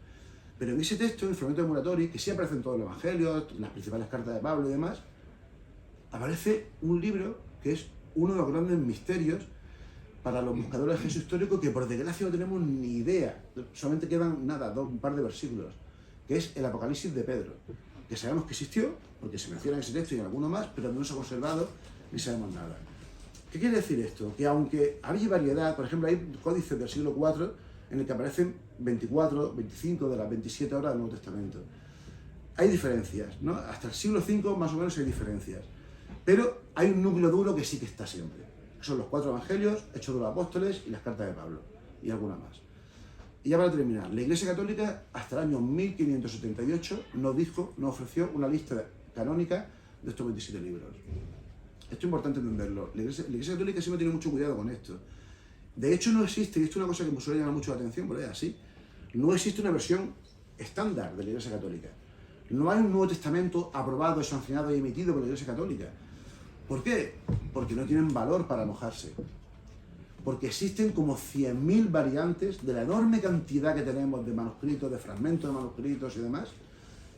Pero en ese texto, en el Fragmento de Muratori, que sí aparece en todos los evangelios, las principales cartas de Pablo y demás, aparece un libro que es uno de los grandes misterios para los buscadores de Jesús histórico, que por desgracia no tenemos ni idea, solamente quedan un par de versículos, que es el Apocalipsis de Pedro, que sabemos que existió, porque se menciona en ese texto y en alguno más, pero no se ha conservado ni sabemos nada. ¿Qué quiere decir esto? Que aunque había variedad, por ejemplo, hay códices del siglo IV en el que aparecen 24, 25 de las 27 horas del Nuevo Testamento. Hay diferencias, ¿no? Hasta el siglo V más o menos hay diferencias. Pero hay un núcleo duro que sí que está siempre. Son los 4 evangelios, Hechos de los Apóstoles y las cartas de Pablo, y alguna más. Y ya para terminar, la Iglesia Católica hasta el año 1578 no ofreció una lista canónica de estos 27 libros. Esto es importante entenderlo. La Iglesia Católica siempre tiene mucho cuidado con esto. De hecho no existe, y esto es una cosa que me suele llamar mucho la atención, pero es así, no existe una versión estándar de la Iglesia Católica. No hay un Nuevo Testamento aprobado, sancionado y emitido por la Iglesia Católica. ¿Por qué? Porque no tienen valor para mojarse. Porque existen como 100.000 variantes de la enorme cantidad que tenemos de manuscritos, de fragmentos de manuscritos y demás.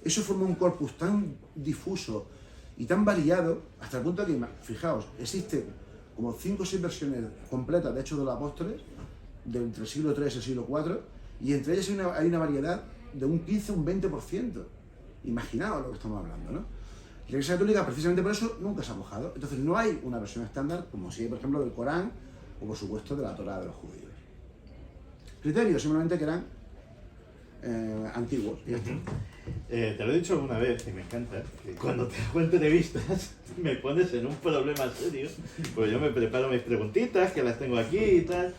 Eso forma un corpus tan difuso y tan variado, hasta el punto que, fijaos, existen como 5 o 6 versiones completas de Hechos de los Apóstoles, entre el siglo III y el siglo IV, y entre ellas hay una variedad de un 15 o un 20%. Imaginaos lo que estamos hablando, ¿no? La Iglesia Católica, precisamente por eso, nunca se ha mojado. Entonces no hay una versión estándar, como si hay, por ejemplo, del Corán, o por supuesto de la Torá de los judíos. Criterios simplemente que eran antiguos. Y ya está. Te lo he dicho alguna vez y me encanta, que cuando te hago entrevistas me pones en un problema serio, pues yo me preparo mis preguntitas, que las tengo aquí y tal,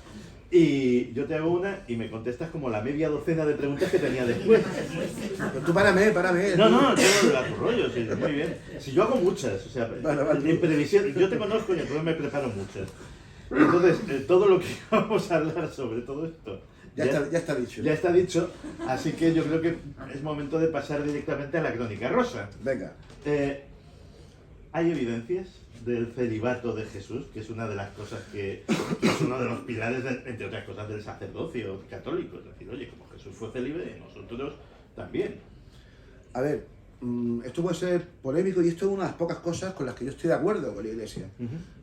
y yo te hago una y me contestas como la media docena de preguntas que tenía después. Pero tú párame. No, yo a tu rollo, sí, muy bien. Si yo hago muchas, o sea, vale. En previsión, yo te conozco y entonces me preparo muchas. Entonces, todo lo que vamos a hablar sobre todo esto ya está dicho. Ya está dicho, así que yo creo que es momento de pasar directamente a la Crónica Rosa. Venga. ¿Hay evidencias del celibato de Jesús, que es una de las cosas que es uno de los pilares, entre otras cosas, del sacerdocio católico? Es decir, oye, como Jesús fue célibe, nosotros también. A ver, esto puede ser polémico y esto es una de las pocas cosas con las que yo estoy de acuerdo con la Iglesia.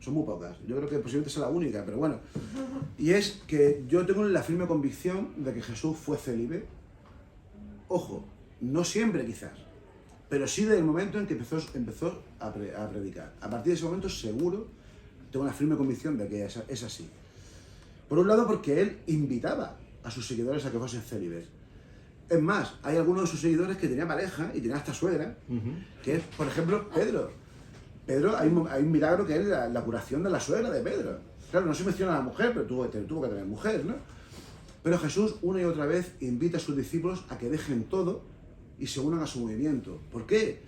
Son muy pocas. Yo creo que posiblemente sea la única, pero bueno. Y es que yo tengo la firme convicción de que Jesús fue célibe. Ojo, no siempre quizás, pero sí desde el momento en que empezó a predicar. A partir de ese momento seguro tengo una firme convicción de que es así. Por un lado porque él invitaba a sus seguidores a que fuesen célibes. Es más, hay algunos de sus seguidores que tenían pareja y tenían hasta suegra, que es, por ejemplo, Pedro. Pedro, hay un milagro que es la curación de la suegra de Pedro. Claro, no se menciona a la mujer, pero tuvo que tener mujer, ¿no? Pero Jesús una y otra vez invita a sus discípulos a que dejen todo y se unan a su movimiento. ¿Por qué?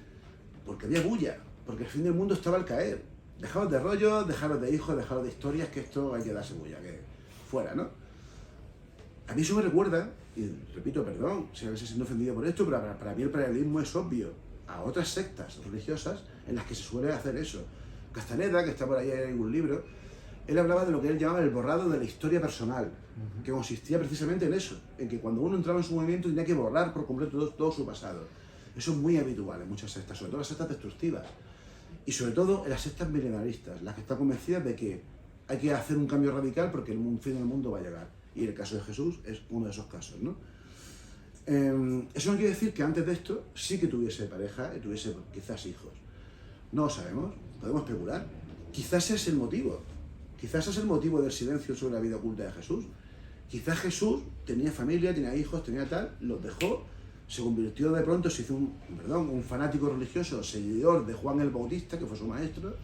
Porque había bulla, porque el fin del mundo estaba al caer. Dejaros de rollo, dejaros de hijos, dejaros de historias, que esto hay que darse bulla, que fuera, ¿no? A mí eso me recuerda, y repito, perdón, si a veces siento ofendido por esto, pero para mí el paralelismo es obvio a otras sectas religiosas en las que se suele hacer eso. Castaneda, que está por ahí en algún libro, él hablaba de lo que él llamaba el borrado de la historia personal, que consistía precisamente en eso, en que cuando uno entraba en su movimiento tenía que borrar por completo todo su pasado. Eso es muy habitual en muchas sectas, sobre todo las sectas destructivas, y sobre todo en las sectas milenaristas, las que están convencidas de que hay que hacer un cambio radical porque el fin del mundo va a llegar. Y el caso de Jesús es uno de esos casos, ¿no? Eso no quiere decir que antes de esto sí que tuviese pareja y tuviese quizás hijos. No lo sabemos, podemos especular. Quizás ese es el motivo. Quizás ese es el motivo del silencio sobre la vida oculta de Jesús. Quizás Jesús tenía familia, tenía hijos, tenía tal, los dejó, se convirtió de pronto, se hizo un fanático religioso, seguidor de Juan el Bautista, que fue su maestro.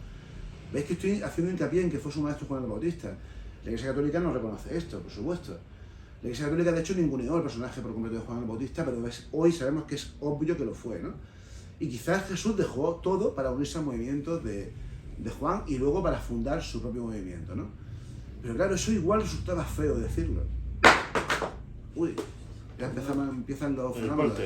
¿Veis que estoy haciendo hincapié en que fue su maestro Juan el Bautista? La Iglesia Católica no reconoce esto, por supuesto. La Iglesia Católica, de hecho, ninguneó el personaje por completo de Juan el Bautista, pero hoy sabemos que es obvio que lo fue, ¿no? Y quizás Jesús dejó todo para unirse al movimiento de Juan y luego para fundar su propio movimiento, ¿no? Pero claro, eso igual resultaba feo decirlo. Uy, ya empiezan los fenómenos.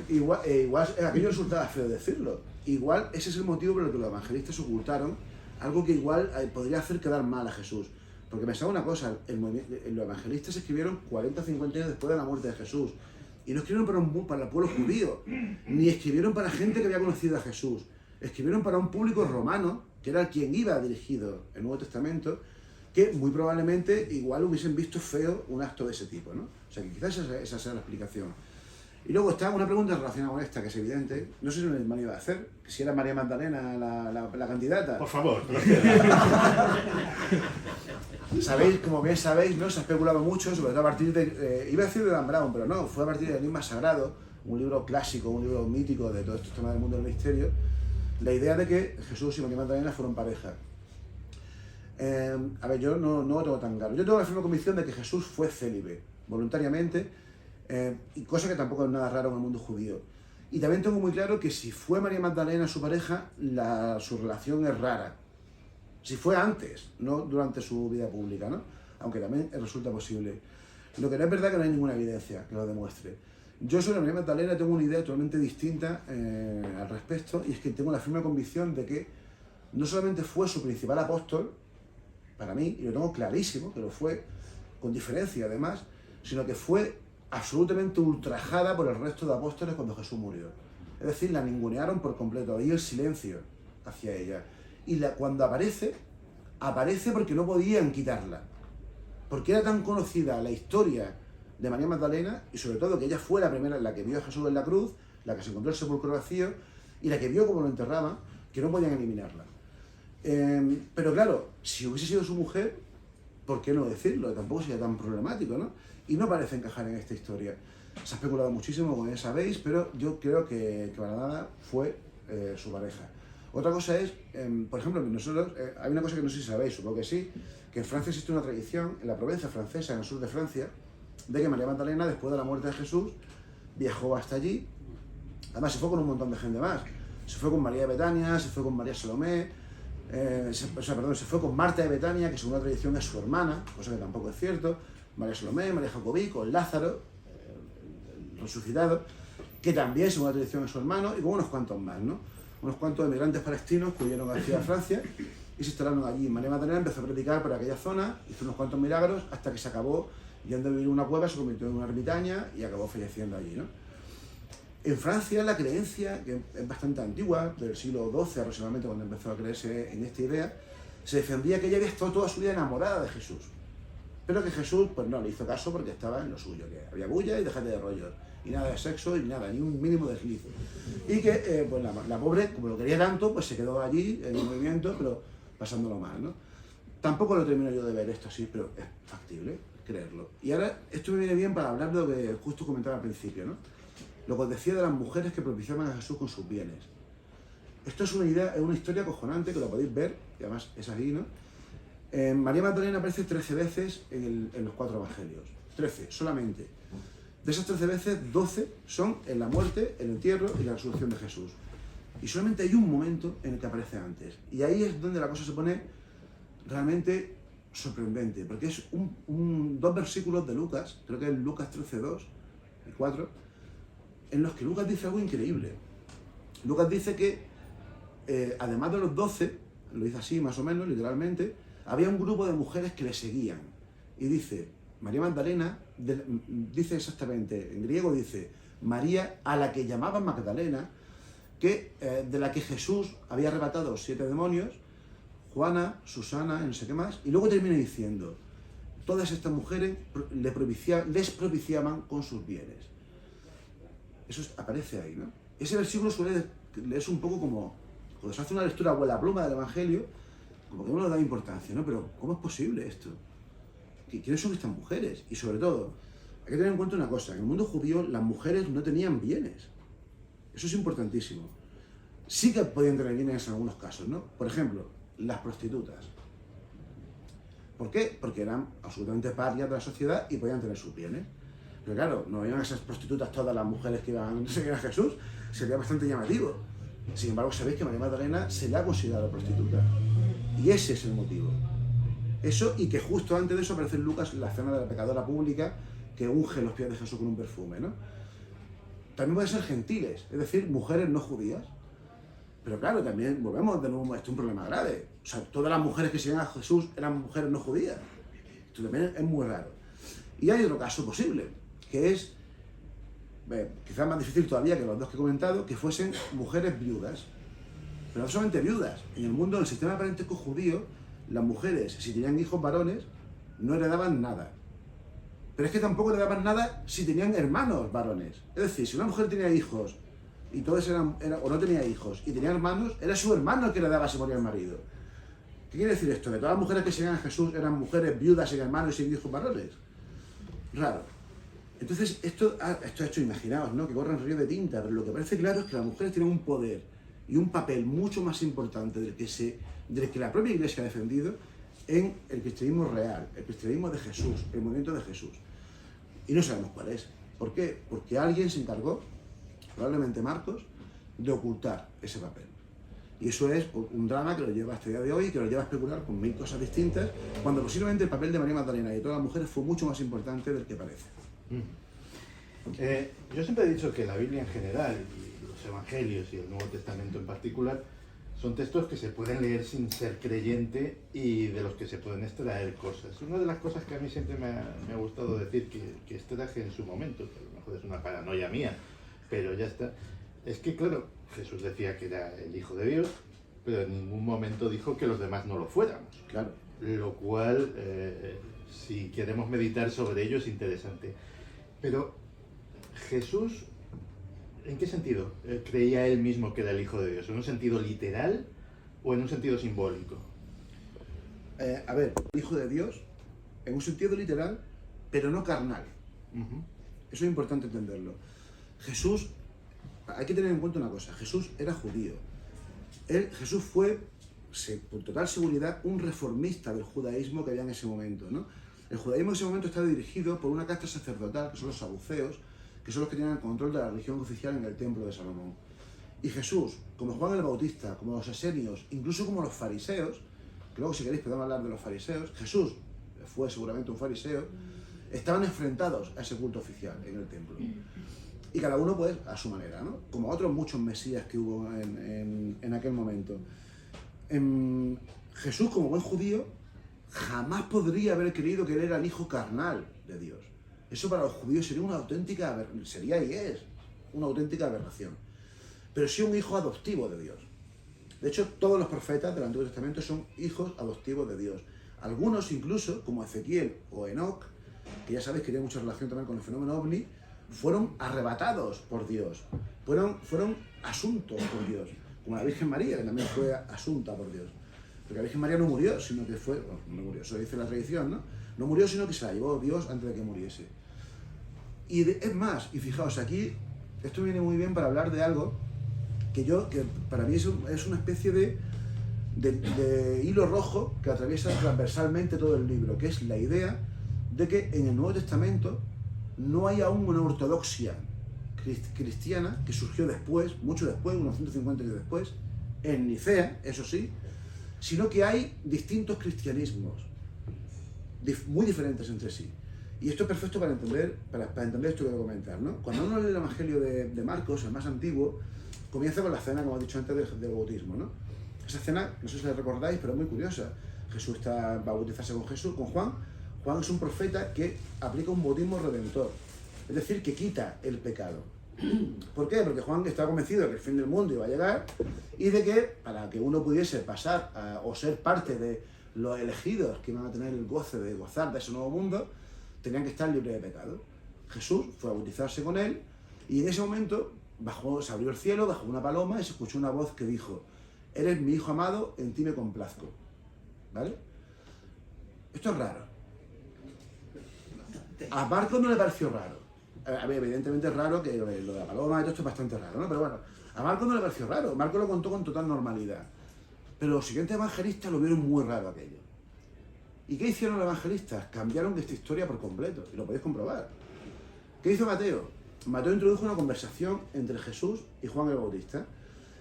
igual aquello resultaba feo decirlo. Igual ese es el motivo por el que los evangelistas ocultaron algo que igual podría hacer quedar mal a Jesús. Porque pensaba una cosa, los evangelistas escribieron 40 o 50 años después de la muerte de Jesús. Y no escribieron para el pueblo judío, ni escribieron para gente que había conocido a Jesús. Escribieron para un público romano, que era quien iba dirigido el Nuevo Testamento, que muy probablemente igual hubiesen visto feo un acto de ese tipo, ¿no? O sea que quizás esa sea la explicación. Y luego está una pregunta relacionada con esta, que es evidente. No sé si me iba a hacer, si era María Magdalena la candidata. Por favor. Sabéis, como bien sabéis, ¿no? Se ha especulado mucho, sobre todo a partir de... iba a decir de Dan Brown, pero no, fue a partir del Enigma Sagrado, un libro clásico, un libro mítico de todos estos temas del mundo del misterio, la idea de que Jesús y María Magdalena fueron pareja. A ver, yo no lo tengo tan claro. Yo tengo la firme convicción de que Jesús fue célibe, voluntariamente, y cosa que tampoco es nada raro en el mundo judío. Y también tengo muy claro que si fue María Magdalena su pareja, su relación es rara. Si fue antes, no durante su vida pública, ¿no? Aunque también resulta posible. Lo que no es verdad que no hay ninguna evidencia que lo demuestre. Yo sobre María Magdalena tengo una idea totalmente distinta al respecto, y es que tengo la firme convicción de que no solamente fue su principal apóstol, para mí, y lo tengo clarísimo, que lo fue, con diferencia además, sino que fue absolutamente ultrajada por el resto de apóstoles cuando Jesús murió. Es decir, la ningunearon por completo, había el silencio hacia ella. Y cuando aparece porque no podían quitarla. Porque era tan conocida la historia de María Magdalena, y sobre todo que ella fue la primera, la que vio a Jesús en la cruz, la que se encontró el sepulcro vacío, y la que vio cómo lo enterraban, que no podían eliminarla. Pero claro, si hubiese sido su mujer, ¿por qué no decirlo? Tampoco sería tan problemático, ¿no? Y no parece encajar en esta historia. Se ha especulado muchísimo, como ya sabéis, pero yo creo que para nada fue su pareja. Otra cosa es, por ejemplo, nosotros, hay una cosa que no sé si sabéis, supongo que sí, que en Francia existe una tradición, en la Provenza francesa, en el sur de Francia, de que María Magdalena, después de la muerte de Jesús, viajó hasta allí. Además, se fue con un montón de gente más. Se fue con María de Betania, se fue con María Salomé, se fue con Marta de Betania, que según la tradición es su hermana, cosa que tampoco es cierto, María Salomé, María Jacobí, con Lázaro, el resucitado, que también según la tradición es su hermano, y con unos cuantos más, ¿no? unos cuantos emigrantes palestinos que huyeron hacia Francia y se instalaron allí. María Magdalena empezó a predicar por aquella zona, hizo unos cuantos milagros hasta que se acabó yendo a vivir en una cueva, se convirtió en una ermitaña y acabó falleciendo allí, ¿no? En Francia la creencia, que es bastante antigua, del siglo XII aproximadamente, cuando empezó a creerse en esta idea, se defendía que ella había estado toda su vida enamorada de Jesús. Pero que Jesús, pues no le hizo caso porque estaba en lo suyo, que había bulla y déjate de rollos, y nada de sexo y nada, ni un mínimo desliz. Y que pues la pobre, como lo quería tanto, pues se quedó allí en el movimiento, pero pasándolo mal, ¿no? Tampoco lo termino yo de ver esto así, pero es factible creerlo. Y ahora esto me viene bien para hablar de lo que justo comentaba al principio, ¿no? Lo que os decía de las mujeres que propiciaban a Jesús con sus bienes. Esto es una idea, es una historia acojonante que lo podéis ver, y además es así, ¿no? María Magdalena aparece 13 veces en los 4 evangelios. 13, solamente. De esas 13 veces, 12 son en la muerte, el entierro y la resurrección de Jesús. Y solamente hay un momento en el que aparece antes. Y ahí es donde la cosa se pone realmente sorprendente, porque es 2 versículos de Lucas, creo que es Lucas 13:2 y 4, en los que Lucas dice algo increíble. Lucas dice que, además de los 12, lo dice así más o menos, literalmente, había un grupo de mujeres que le seguían. Y dice, María Magdalena, dice exactamente, en griego dice, María a la que llamaban Magdalena, que, de la que Jesús había arrebatado 7 demonios, Juana, Susana, no sé qué más, y luego termina diciendo, todas estas mujeres les propiciaban con sus bienes. Eso aparece ahí, ¿no? Ese versículo suele leerse un poco como, cuando se hace una lectura abuela pluma del Evangelio, como que uno le da importancia, ¿no? Pero, ¿cómo es posible esto? ¿Quiénes son estas mujeres? Y sobre todo, hay que tener en cuenta una cosa, en el mundo judío las mujeres no tenían bienes. Eso es importantísimo. Sí que podían tener bienes en algunos casos, ¿no? Por ejemplo, las prostitutas. ¿Por qué? Porque eran absolutamente parias de la sociedad y podían tener sus bienes. Pero claro, no iban a esas prostitutas todas las mujeres que iban a seguir a Jesús, sería bastante llamativo. Sin embargo, sabéis que María Magdalena se le ha considerado prostituta. Y ese es el motivo. Eso, y que justo antes de eso aparece en Lucas la escena de la pecadora pública que unge los pies de Jesús con un perfume, ¿no? También pueden ser gentiles, es decir, mujeres no judías. Pero claro, también volvemos de nuevo, esto es un problema grave. O sea, todas las mujeres que siguen a Jesús eran mujeres no judías. Esto también es muy raro. Y hay otro caso posible, que es, quizás más difícil todavía que los 2 que he comentado, que fuesen mujeres viudas. Pero no solamente viudas. En el mundo, en el sistema parentesco judío, las mujeres, si tenían hijos varones, no heredaban nada. Pero es que tampoco heredaban nada si tenían hermanos varones. Es decir, si una mujer tenía hijos y todos o no tenía hijos y tenía hermanos, era su hermano el que heredaba si moría el marido. ¿Qué quiere decir esto? ¿Que todas las mujeres que seguían a Jesús eran mujeres viudas sin hermanos y sin hijos varones? Raro. Entonces, esto hecho, imaginaos, ¿no? Que corren ríos de tinta, pero lo que parece claro es que las mujeres tienen un poder y un papel mucho más importante del que la propia Iglesia ha defendido en el cristianismo real, el cristianismo de Jesús, el movimiento de Jesús. Y no sabemos cuál es. ¿Por qué? Porque alguien se encargó, probablemente Marcos, de ocultar ese papel. Y eso es un drama que lo lleva hasta el día de hoy, que lo lleva a especular con 1000 cosas distintas, cuando posiblemente el papel de María Magdalena y de todas las mujeres fue mucho más importante del que parece. Yo siempre he dicho que la Biblia en general, y los Evangelios y el Nuevo Testamento en particular, son textos que se pueden leer sin ser creyente y de los que se pueden extraer cosas. Una de las cosas que a mí siempre me ha gustado decir, que extraje en su momento, que a lo mejor es una paranoia mía, pero ya está, es que claro, Jesús decía que era el Hijo de Dios, pero en ningún momento dijo que los demás no lo fuéramos. Claro. Lo cual, si queremos meditar sobre ello, es interesante. Pero Jesús, ¿en qué sentido creía él mismo que era el Hijo de Dios? ¿En un sentido literal o en un sentido simbólico? A ver, el Hijo de Dios, en un sentido literal, pero no carnal. Eso es importante entenderlo. Jesús, hay que tener en cuenta una cosa, Jesús era judío. Jesús fue, con total seguridad, un reformista del judaísmo que había en ese momento, ¿no? El judaísmo en ese momento estaba dirigido por una casta sacerdotal, que son los saduceos, que son los que tienen el control de la religión oficial en el templo de Salomón. Y Jesús, como Juan el Bautista, como los esenios, incluso como los fariseos, que luego si queréis podemos hablar de los fariseos, Jesús fue seguramente un fariseo, estaban enfrentados a ese culto oficial en el templo. Y cada uno, pues, a su manera, ¿no? Como otros muchos mesías que hubo en aquel momento. Jesús, como buen judío, jamás podría haber creído que él era el hijo carnal de Dios. Eso para los judíos sería una auténtica aberración. Sería y es una auténtica aberración. Pero sí un hijo adoptivo de Dios. De hecho, todos los profetas del Antiguo Testamento son hijos adoptivos de Dios. Algunos incluso, como Ezequiel o Enoc, que ya sabéis que tiene mucha relación también con el fenómeno ovni, fueron arrebatados por Dios, fueron asuntos por Dios, como la Virgen María, que también fue asunta por Dios. Porque la Virgen María no murió, sino que fue, bueno, no murió, eso dice la tradición, ¿no? No murió, sino que se la llevó Dios antes de que muriese. Y es más, y fijaos, aquí, esto viene muy bien para hablar de algo que para mí es una especie de hilo rojo que atraviesa transversalmente todo el libro, que es la idea de que en el Nuevo Testamento no hay aún una ortodoxia cristiana que surgió después, mucho después, unos 150 años después, en Nicea, eso sí, sino que hay distintos cristianismos, muy diferentes entre sí. Y esto es perfecto para entender esto que voy a comentar, ¿no? Cuando uno lee el Evangelio de Marcos, el más antiguo, comienza con la cena, como he dicho antes, del bautismo, ¿no? Esa cena, no sé si la recordáis, pero es muy curiosa. Jesús va a bautizarse con Juan. Juan es un profeta que aplica un bautismo redentor, es decir, que quita el pecado. ¿Por qué? Porque Juan estaba convencido de que el fin del mundo iba a llegar y de que para que uno pudiese pasar o ser parte de los elegidos que iban a tener el goce de gozar de ese nuevo mundo, tenían que estar libres de pecado. Jesús fue a bautizarse con él y en ese momento se abrió el cielo, bajó una paloma y se escuchó una voz que dijo: eres mi hijo amado, en ti me complazco. ¿Vale? Esto es raro. A Marcos no le pareció raro. A ver, evidentemente es raro, que lo de la paloma y todo esto es bastante raro, ¿no? Pero bueno, a Marcos no le pareció raro. Marcos lo contó con total normalidad. Pero los siguientes evangelistas lo vieron muy raro aquello. ¿Y qué hicieron los evangelistas? Cambiaron esta historia por completo, y lo podéis comprobar. ¿Qué hizo Mateo? Mateo introdujo una conversación entre Jesús y Juan el Bautista,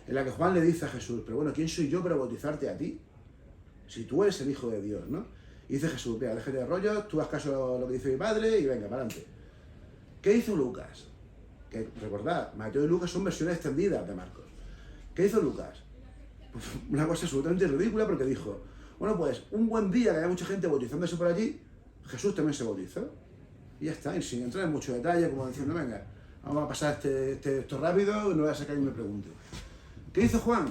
en la que Juan le dice a Jesús: pero bueno, ¿quién soy yo para bautizarte a ti? Si tú eres el Hijo de Dios, ¿no? Y dice Jesús: mira, déjate de rollos, tú haz caso a lo que dice mi padre y venga, para adelante. ¿Qué hizo Lucas? Que recordad, Mateo y Lucas son versiones extendidas de Marcos. ¿Qué hizo Lucas? Pues una cosa absolutamente ridícula, porque dijo: bueno, pues un buen día que haya mucha gente bautizándose por allí, Jesús también se bautizó. Y ya está, y sin entrar en mucho detalle, como diciendo: venga, vamos a pasar esto rápido y no voy a sacar y me pregunte. ¿Qué hizo Juan?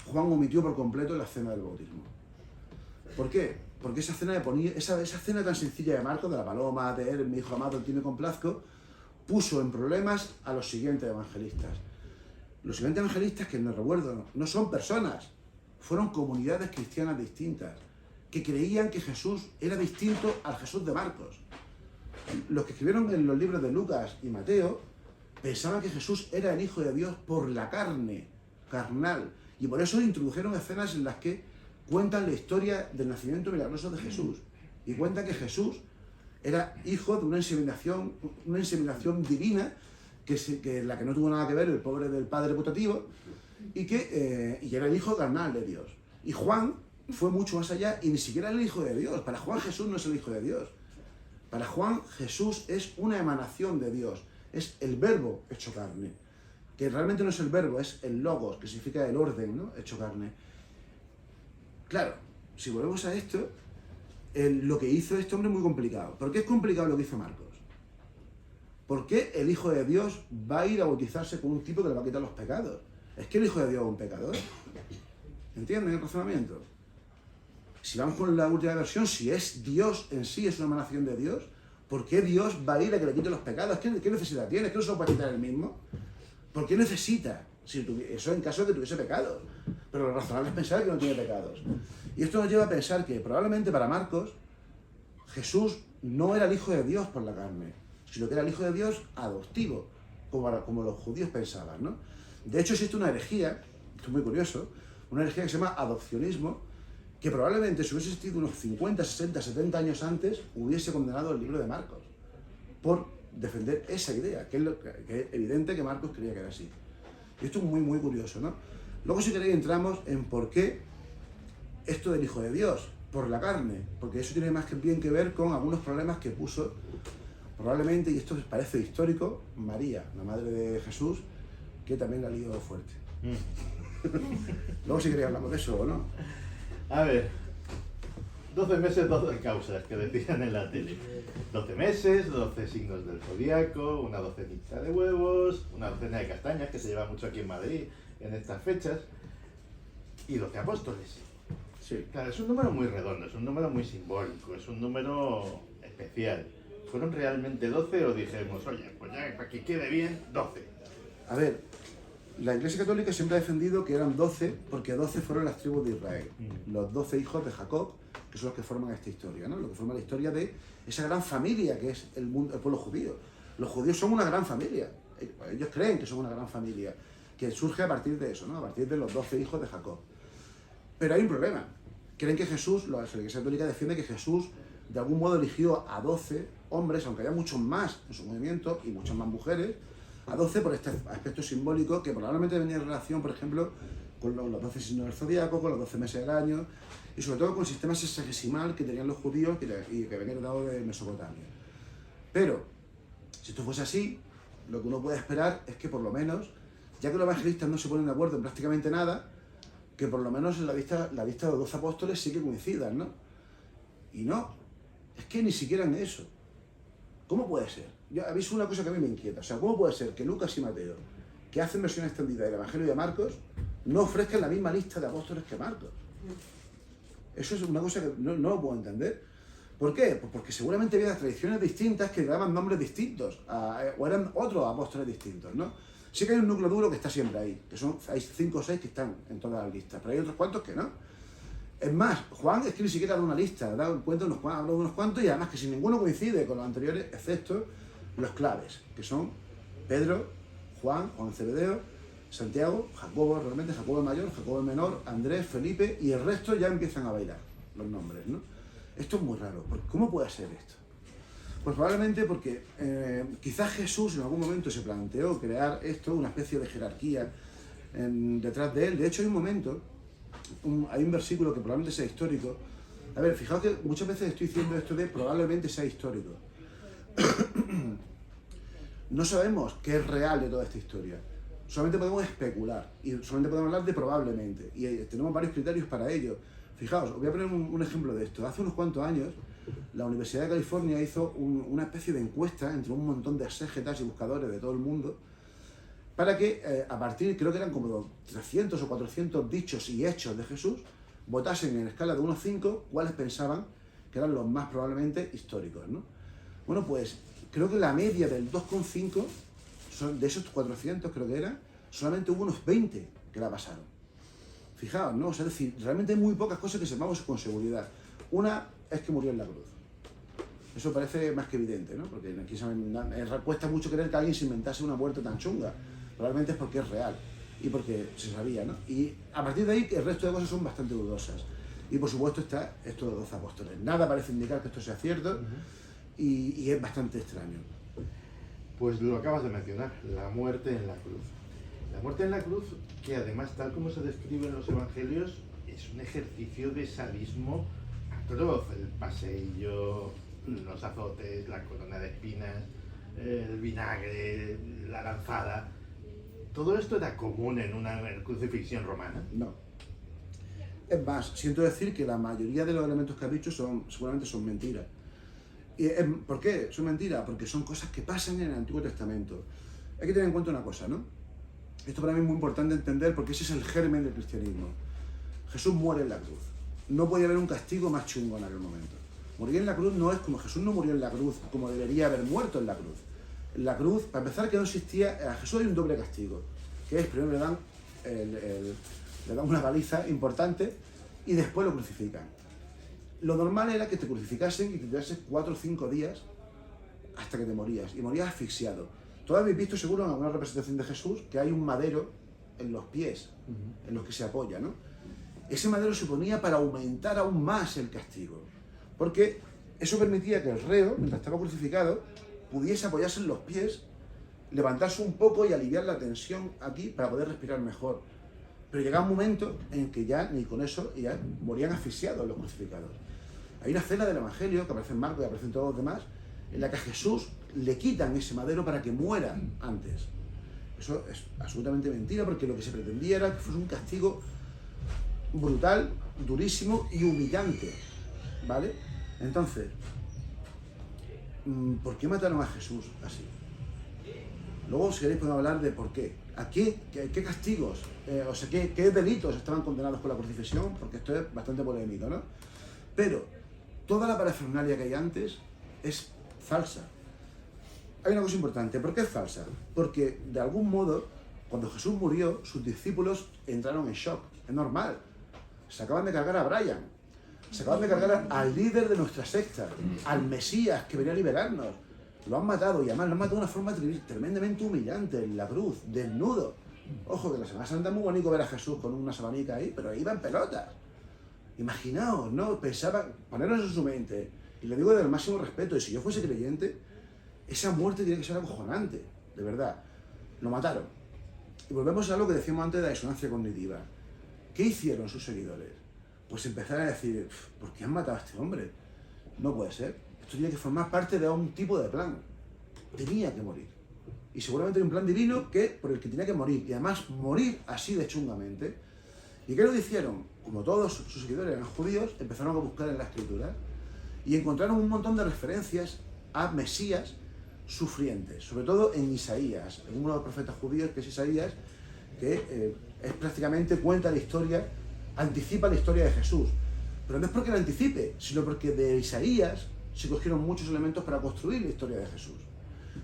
Juan omitió por completo la cena del bautismo. ¿Por qué? Porque esa cena tan sencilla de Marcos, de la paloma, de él, mi hijo amado, en ti me complazco, puso en problemas a los siguientes evangelistas. Los siguientes evangelistas, que no recuerdo, no son personas, fueron comunidades cristianas distintas, que creían que Jesús era distinto al Jesús de Marcos. Los que escribieron en los libros de Lucas y Mateo pensaban que Jesús era el Hijo de Dios por la carne, carnal, y por eso introdujeron escenas en las que cuentan la historia del nacimiento milagroso de Jesús, y cuentan que Jesús era hijo de una inseminación divina, que la que no tuvo nada que ver el pobre del padre putativo, y era el hijo carnal de Dios. Y Juan fue mucho más allá y ni siquiera era el Hijo de Dios. Para Juan Jesús no es el Hijo de Dios. Para Juan Jesús es una emanación de Dios, es el verbo hecho carne, que realmente no es el verbo, es el logos, que significa el orden, ¿no? Hecho carne. Claro, si volvemos a esto, lo que hizo este hombre es muy complicado. ¿Por qué es complicado lo que hizo Marcos? ¿Por qué el Hijo de Dios va a ir a bautizarse con un tipo que le va a quitar los pecados? ¿Es que el Hijo de Dios es un pecador? ¿Entienden el razonamiento? Si vamos con la última versión, si es Dios en sí, es una emanación de Dios, ¿por qué Dios va a ir a que le quite los pecados? ¿Qué necesidad tiene? ¿Es que no se lo puede quitar él mismo? ¿Por qué necesita? Eso en caso de que tuviese pecados. Pero lo razonable es pensar que no tiene pecados. Y esto nos lleva a pensar que probablemente para Marcos, Jesús no era el Hijo de Dios por la carne, sino que era el Hijo de Dios adoptivo, como los judíos pensaban, ¿no? De hecho existe una herejía, esto es muy curioso, una herejía que se llama adopcionismo, que probablemente si hubiese existido unos 50, 60, 70 años antes, hubiese condenado el libro de Marcos, por defender esa idea, que es evidente que Marcos creía que era así. Y esto es muy, muy curioso, ¿no? Luego, si queréis, entramos en por qué esto del Hijo de Dios, por la carne, porque eso tiene más que bien que ver con algunos problemas que puso probablemente, y esto parece histórico, María, la madre de Jesús, que también la lió fuerte. Luego si queréis hablamos de eso o no. A ver, 12 meses, 12 causas que decían en la tele. 12 meses, 12 signos del zodiaco, una docenita de huevos, una docena de castañas, que se lleva mucho aquí en Madrid en estas fechas, y 12 apóstoles. Sí. Claro, es un número muy redondo, es un número muy simbólico, es un número especial. ¿Fueron realmente 12 o dijimos, oye, pues ya para que quede bien, 12? A ver, la Iglesia Católica siempre ha defendido que eran 12 porque 12 fueron las tribus de Israel, los 12 hijos de Jacob, que son los que forman esta historia, ¿no? Lo que forma la historia de esa gran familia que es el pueblo judío. Los judíos son una gran familia, ellos creen que son una gran familia, que surge a partir de eso, ¿no? A partir de los 12 hijos de Jacob. Pero hay un problema, creen que Jesús, la Iglesia Católica defiende que Jesús de algún modo eligió a 12 hombres, aunque había muchos más en su movimiento y muchas más mujeres, a 12 por este aspecto simbólico que probablemente venía en relación, por ejemplo, con los 12 signos del zodiaco, con los 12 meses del año y sobre todo con el sistema sexagesimal que tenían los judíos y que venía dado de Mesopotamia. Pero, si esto fuese así, lo que uno puede esperar es que por lo menos, ya que los evangelistas no se ponen de acuerdo en prácticamente nada, que por lo menos en la vista de los 12 apóstoles sí que coincidan, ¿no? Y no, es que ni siquiera en eso. ¿Cómo puede ser? Habéis una cosa que a mí me inquieta. O sea, ¿cómo puede ser que Lucas y Mateo, que hacen versión extendida del Evangelio de Marcos, no ofrezcan la misma lista de apóstoles que Marcos? Eso es una cosa que no lo puedo entender. ¿Por qué? Pues porque seguramente había tradiciones distintas que daban nombres distintos, o eran otros apóstoles distintos, ¿no? Sí que hay un núcleo duro que está siempre ahí, que hay 5 o 6 que están en todas las listas, pero hay otros cuantos que no. Es más, Juan es que ni siquiera da una lista, habla de unos cuantos y además que si ninguno coincide con los anteriores, excepto los claves, que son Pedro, Juan Zebedeo, Santiago, Jacobo, realmente Jacobo el mayor, Jacobo el menor, Andrés, Felipe, y el resto ya empiezan a bailar los nombres, ¿no? Esto es muy raro. ¿Cómo puede ser esto? Pues probablemente porque quizás Jesús en algún momento se planteó crear esto, una especie de jerarquía detrás de él. De hecho, hay un momento, hay un versículo que probablemente sea histórico. A ver, fijaos que muchas veces estoy diciendo esto de probablemente sea histórico. No sabemos qué es real de toda esta historia. Solamente podemos especular y solamente podemos hablar de probablemente. Y tenemos varios criterios para ello. Fijaos, os voy a poner un ejemplo de esto. Hace unos cuantos años, la Universidad de California hizo una especie de encuesta entre un montón de exégetas y buscadores de todo el mundo para que a partir, creo que eran como 300 o 400 dichos y hechos de Jesús, votasen en escala de 1 a 5 cuáles pensaban que eran los más probablemente históricos, ¿no? Bueno, pues creo que la media del 2,5, de esos 400 creo que era, solamente hubo unos 20 que la pasaron. Fijaos, ¿no? O sea, es decir, realmente hay muy pocas cosas que sepamos con seguridad. Una es que murió en la cruz. Eso parece más que evidente, ¿no? Porque aquí cuesta mucho creer que alguien se inventase una muerte tan chunga. Probablemente es porque es real y porque se sabía, ¿no? Y a partir de ahí el resto de cosas son bastante dudosas. Y por supuesto está esto de 12 apóstoles. Nada parece indicar que esto sea cierto y es bastante extraño. Pues lo acabas de mencionar, la muerte en la cruz. La muerte en la cruz, que además, tal como se describe en los evangelios, es un ejercicio de sadismo atroz. El paseillo, los azotes, la corona de espinas, el vinagre, la lanzada. ¿Todo esto era común en una crucifixión romana? No. Es más, siento decir que la mayoría de los elementos que has dicho seguramente son mentiras. ¿Por qué son mentiras? Porque son cosas que pasan en el Antiguo Testamento. Hay que tener en cuenta una cosa, ¿no? Esto para mí es muy importante entender porque ese es el germen del cristianismo. Jesús muere en la cruz. No podía haber un castigo más chungo en aquel momento. Morir en la cruz no es como Jesús no murió en la cruz, como debería haber muerto en la cruz. En la cruz, para empezar, que no existía, a Jesús hay un doble castigo, que es primero le dan una paliza importante y después lo crucifican. Lo normal era que te crucificasen y que te tuvieses 4 o 5 días hasta que te morías, y morías asfixiado. Todos habéis visto seguro en alguna representación de Jesús que hay un madero en los pies, en los que se apoya, ¿no? Ese madero se ponía para aumentar aún más el castigo, porque eso permitía que el reo, mientras estaba crucificado, pudiese apoyarse en los pies, levantarse un poco y aliviar la tensión aquí para poder respirar mejor. Pero llegaba un momento en que ya ni con eso ya morían asfixiados los crucificados. Hay una escena del Evangelio que aparece en Marcos y aparece en todos los demás, en la que a Jesús le quitan ese madero para que muera antes. Eso es absolutamente mentira, porque lo que se pretendía era que fuese un castigo brutal, durísimo y humillante, ¿vale? Entonces, ¿por qué mataron a Jesús así? Luego, si queréis, podemos hablar de por qué. ¿A qué castigos, o sea, qué delitos estaban condenados por la crucifixión? Porque esto es bastante polémico, ¿no? Pero toda la parafernalia que hay antes es falsa. Hay una cosa importante. ¿Por qué es falsa? Porque, de algún modo, cuando Jesús murió, sus discípulos entraron en shock. Es normal. Se acaban de cargar a Brian. Se acaban de cargar al líder de nuestra secta, al Mesías que venía a liberarnos. Lo han matado, y además lo han matado de una forma tremendamente humillante, en la cruz, desnudo. Ojo, que la Semana Santa es muy bonito ver a Jesús con una sabanica ahí, pero iba en pelotas. Imaginaos, ¿no? Pensaban, ponernos en su mente, y lo digo desde el máximo respeto, y si yo fuese creyente, esa muerte tiene que ser acojonante, de verdad. Lo mataron. Y volvemos a lo que decíamos antes de la disonancia cognitiva. ¿Qué hicieron sus seguidores? Pues empezaron a decir, ¿por qué han matado a este hombre? No puede ser. Esto tiene que formar parte de un tipo de plan. Tenía que morir. Y seguramente hay un plan divino por el que tenía que morir. Y además morir así de chungamente. ¿Y qué lo hicieron? Como todos sus seguidores eran judíos, empezaron a buscar en la Escritura y encontraron un montón de referencias a Mesías sufrientes, sobre todo en Isaías, en uno de los profetas judíos, que es Isaías, que es prácticamente cuenta la historia, anticipa la historia de Jesús. Pero no es porque la anticipe, sino porque de Isaías se cogieron muchos elementos para construir la historia de Jesús.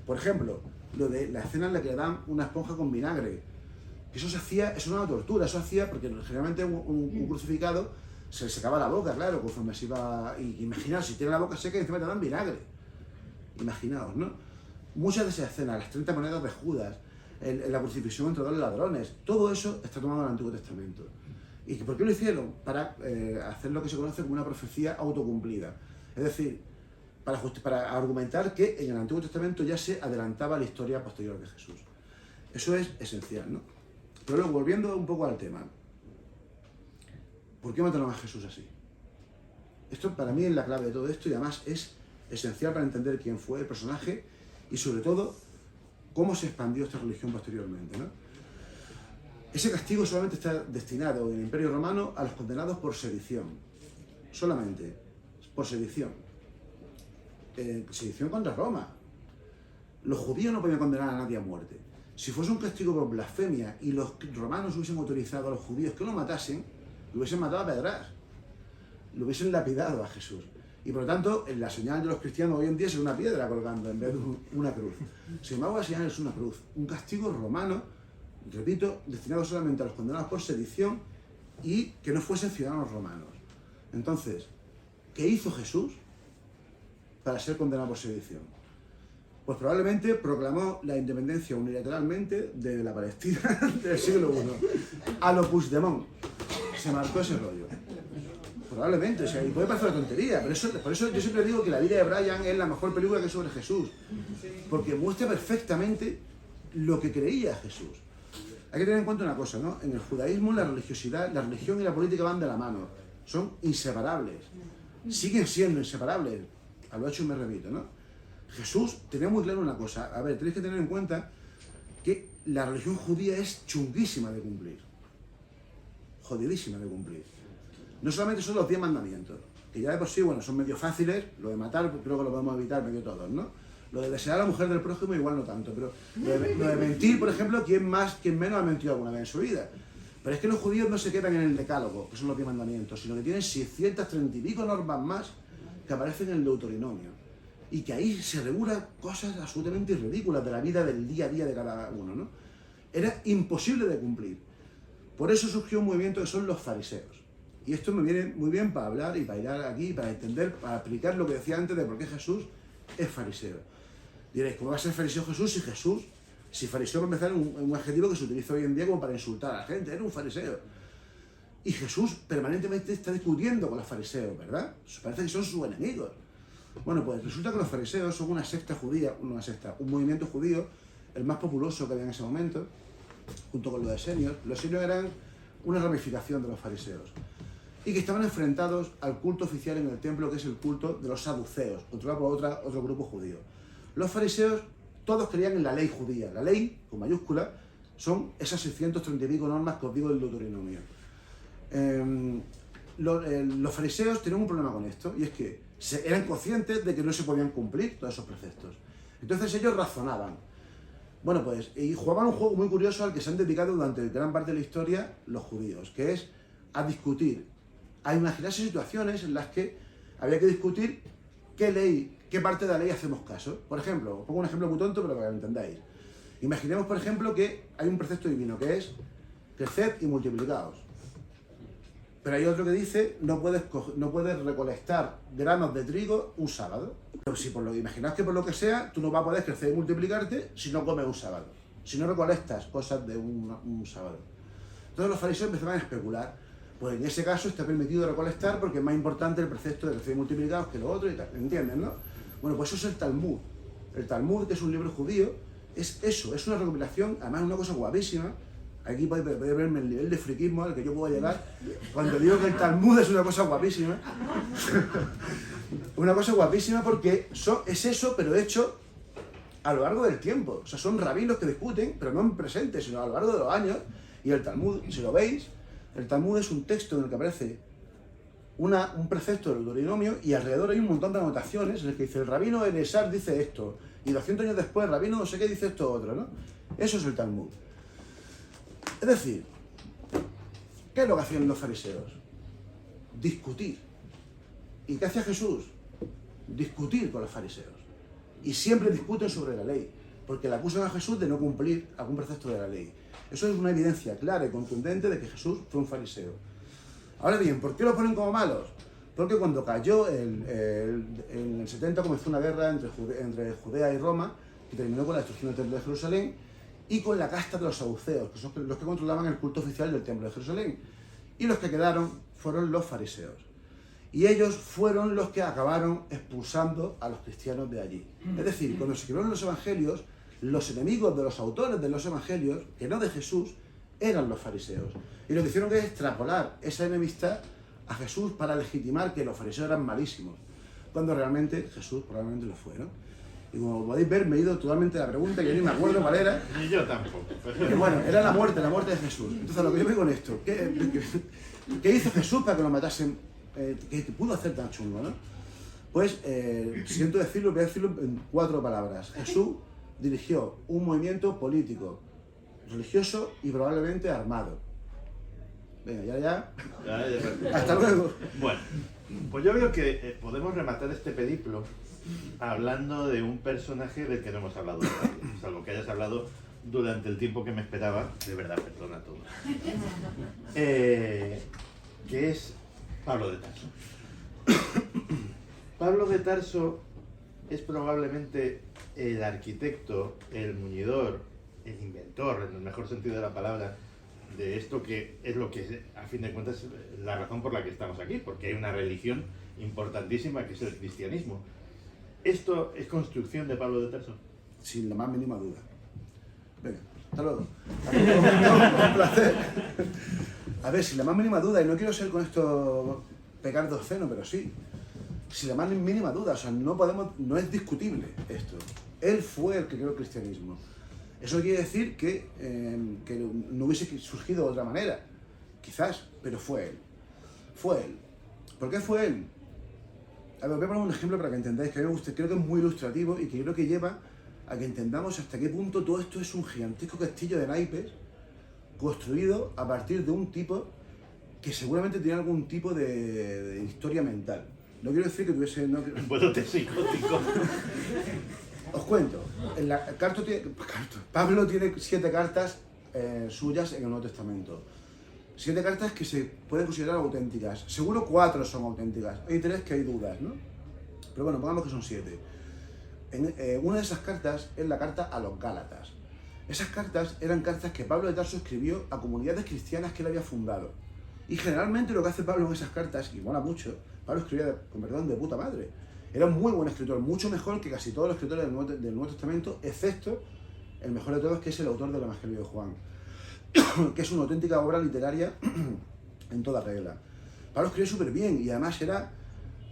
Por ejemplo, lo de la escena en la que le dan una esponja con vinagre. Eso se hacía, eso era una tortura, eso hacía porque generalmente un crucificado se le secaba la boca, claro, conforme se iba. Y imaginaos, si tiene la boca seca y encima te dan vinagre. Imaginaos, ¿no? Muchas de esas escenas, las 30 monedas de Judas, la crucifixión entre dos ladrones, todo eso está tomado del Antiguo Testamento. ¿Y por qué lo hicieron? Para hacer lo que se conoce como una profecía autocumplida. Es decir, para argumentar que en el Antiguo Testamento ya se adelantaba la historia posterior de Jesús. Eso es esencial, ¿no? Pero luego, volviendo un poco al tema, ¿por qué mataron a Jesús así? Esto para mí es la clave de todo esto y además es esencial para entender quién fue el personaje y sobre todo cómo se expandió esta religión posteriormente, ¿no? Ese castigo solamente está destinado en el Imperio Romano a los condenados por sedición, solamente por sedición. Sedición contra Roma. Los judíos no podían condenar a nadie a muerte. Si fuese un castigo por blasfemia y los romanos hubiesen autorizado a los judíos que lo matasen, lo hubiesen matado a pedras, lo hubiesen lapidado a Jesús. Y por lo tanto, la señal de los cristianos hoy en día es una piedra colgando en vez de una cruz. Sin embargo, la señal es una cruz. Un castigo romano, repito, destinado solamente a los condenados por sedición y que no fuesen ciudadanos romanos. Entonces, ¿qué hizo Jesús para ser condenado por sedición? Pues probablemente proclamó la independencia unilateralmente de la Palestina del siglo I. A lo Puigdemont. Se marcó ese rollo. Probablemente, o sea, y puede parecer una tontería, pero por eso yo siempre digo que la vida de Brian es la mejor película que es sobre Jesús. Porque muestra perfectamente lo que creía Jesús. Hay que tener en cuenta una cosa, ¿no? En el judaísmo la religiosidad, la religión y la política van de la mano. Son inseparables. Siguen siendo inseparables. A lo hecho me repito, ¿no? Jesús tenía muy claro una cosa. A ver, tenéis que tener en cuenta que la religión judía es chunguísima de cumplir. Jodidísima de cumplir. No solamente son los 10 mandamientos, que ya de por sí, bueno, son medio fáciles, lo de matar creo que lo podemos evitar medio todos, ¿no? Lo de desear a la mujer del prójimo igual no tanto, pero lo de mentir, por ejemplo, ¿quién más, quién menos ha mentido alguna vez en su vida? Pero es que los judíos no se quedan en el decálogo, que son los 10 mandamientos, sino que tienen 630 y pico normas más que aparecen en el Deuteronomio. Y que ahí se regulan cosas absolutamente ridículas de la vida del día a día de cada uno, ¿no? Era imposible de cumplir. Por eso surgió un movimiento que son los fariseos. Y esto me viene muy bien para hablar y para ir aquí, para entender, para explicar lo que decía antes de por qué Jesús es fariseo. Diréis, ¿cómo va a ser fariseo Jesús si fariseo para empezar es un adjetivo que se utiliza hoy en día como para insultar a la gente? Era un fariseo. Y Jesús permanentemente está discutiendo con los fariseos, ¿verdad? Parece que son sus enemigos. Bueno, pues resulta que los fariseos son una secta judía, un movimiento judío, el más populoso que había en ese momento, junto con los esenios. Los esenios eran una ramificación de los fariseos y que estaban enfrentados al culto oficial en el templo, que es el culto de los saduceos, controlado por otro grupo judío. Los fariseos todos creían en la ley judía. La ley, con mayúscula, son esas 630 y pico normas que os digo del Deuteronomio. Los fariseos tenían un problema con esto, y es que eran conscientes de que no se podían cumplir todos esos preceptos. Entonces ellos razonaban. Bueno, pues, y jugaban un juego muy curioso al que se han dedicado durante gran parte de la historia los judíos, que es a discutir, a imaginarse situaciones en las que había que discutir qué ley, qué parte de la ley hacemos caso. Por ejemplo, os pongo un ejemplo muy tonto, pero para que lo entendáis. Imaginemos, por ejemplo, que hay un precepto divino, que es creced y multiplicaos. Pero hay otro que dice, no puedes recolectar granos de trigo un sábado. Pero si imaginaos que por lo que sea, tú no vas a poder crecer y multiplicarte si no comes un sábado. Si no recolectas cosas de un sábado. Entonces los fariseos empezaban a especular. Pues en ese caso está permitido recolectar porque es más importante el precepto de crecer y multiplicados que lo otro y tal. ¿Entienden, no? Bueno, pues eso es el Talmud. El Talmud, que es un libro judío, es eso, es una recopilación, además es una cosa guapísima. Aquí podéis verme el nivel de friquismo al que yo puedo llegar cuando digo que el Talmud es una cosa guapísima. Una cosa guapísima porque es eso, pero hecho a lo largo del tiempo. O sea, son rabinos que discuten, pero no en presente, sino a lo largo de los años. Y el Talmud, si lo veis, el Talmud es un texto en el que aparece un precepto del Deuteronomio y alrededor hay un montón de anotaciones en el que dice el rabino Eliezer dice esto y 200 años después el rabino no sé qué dice esto otro, ¿no? Eso es el Talmud. Es decir, ¿qué es lo que hacían los fariseos? Discutir. ¿Y qué hacía Jesús? Discutir con los fariseos. Y siempre discuten sobre la ley, porque le acusan a Jesús de no cumplir algún precepto de la ley. Eso es una evidencia clara y contundente de que Jesús fue un fariseo. Ahora bien, ¿por qué lo ponen como malos? Porque cuando cayó en el 70 comenzó una guerra entre Judea y Roma, que terminó con la destrucción del Templo de Jerusalén y con la casta de los saduceos, que son los que controlaban el culto oficial del Templo de Jerusalén. Y los que quedaron fueron los fariseos. Y ellos fueron los que acabaron expulsando a los cristianos de allí. Es decir, cuando se escribieron los evangelios, los enemigos de los autores de los evangelios, que no de Jesús, eran los fariseos. Y lo que hicieron es extrapolar esa enemistad a Jesús para legitimar que los fariseos eran malísimos, cuando realmente Jesús probablemente lo fue, ¿no? Y como podéis ver, me he ido totalmente de la pregunta, que yo ni me acuerdo cuál era. Ni yo tampoco. Pero bueno, era la muerte de Jesús. Entonces, a lo que yo veo con esto, ¿qué hizo Jesús para que lo matasen? ¿Qué pudo hacer tan chungo, no? Pues, siento decirlo, voy a decirlo en 4 palabras. Jesús dirigió un movimiento político, religioso y probablemente armado. Venga, ya. Hasta luego. Bueno, pues yo veo que podemos rematar este periplo hablando de un personaje del que no hemos hablado todavía, salvo que hayas hablado durante el tiempo que me esperaba, de verdad, perdona todo, que es Pablo de Tarso. Pablo de Tarso es probablemente el arquitecto, el muñidor, el inventor, en el mejor sentido de la palabra, de esto que es lo que, a fin de cuentas, es la razón por la que estamos aquí, porque hay una religión importantísima que es el cristianismo. ¿Esto es construcción de Pablo de Tarso? Sin la más mínima duda. Venga, hasta luego. Un placer. A ver, sin la más mínima duda, y no quiero ser con esto pecar de obsceno, pero sí. Sin la más mínima duda, o sea, no es discutible esto. Él fue el que creó el cristianismo. Eso quiere decir que no hubiese surgido de otra manera, quizás, pero fue él. Fue él. ¿Por qué fue él? A ver, voy a poner un ejemplo para que entendáis, que a mí me gusta, creo que es muy ilustrativo y que creo que lleva a que entendamos hasta qué punto todo esto es un gigantesco castillo de naipes construido a partir de un tipo que seguramente tenía algún tipo de historia mental. No quiero decir que tuviese... Bueno, te psicótico. Os cuento, Pablo tiene 7 cartas suyas en el Nuevo Testamento. 7 cartas que se pueden considerar auténticas. Seguro 4 son auténticas. Hay 3 que hay dudas, ¿no? Pero bueno, pongamos que son 7. Una de esas cartas es la carta a los Gálatas. Esas cartas eran cartas que Pablo de Tarso escribió a comunidades cristianas que él había fundado. Y generalmente lo que hace Pablo en esas cartas, y mola mucho, Pablo escribía, con perdón, de puta madre. Era un muy buen escritor, mucho mejor que casi todos los escritores del Nuevo Testamento, excepto el mejor de todos, que es el autor del Evangelio de Juan, que es una auténtica obra literaria en toda regla. Pablo escribía súper bien y además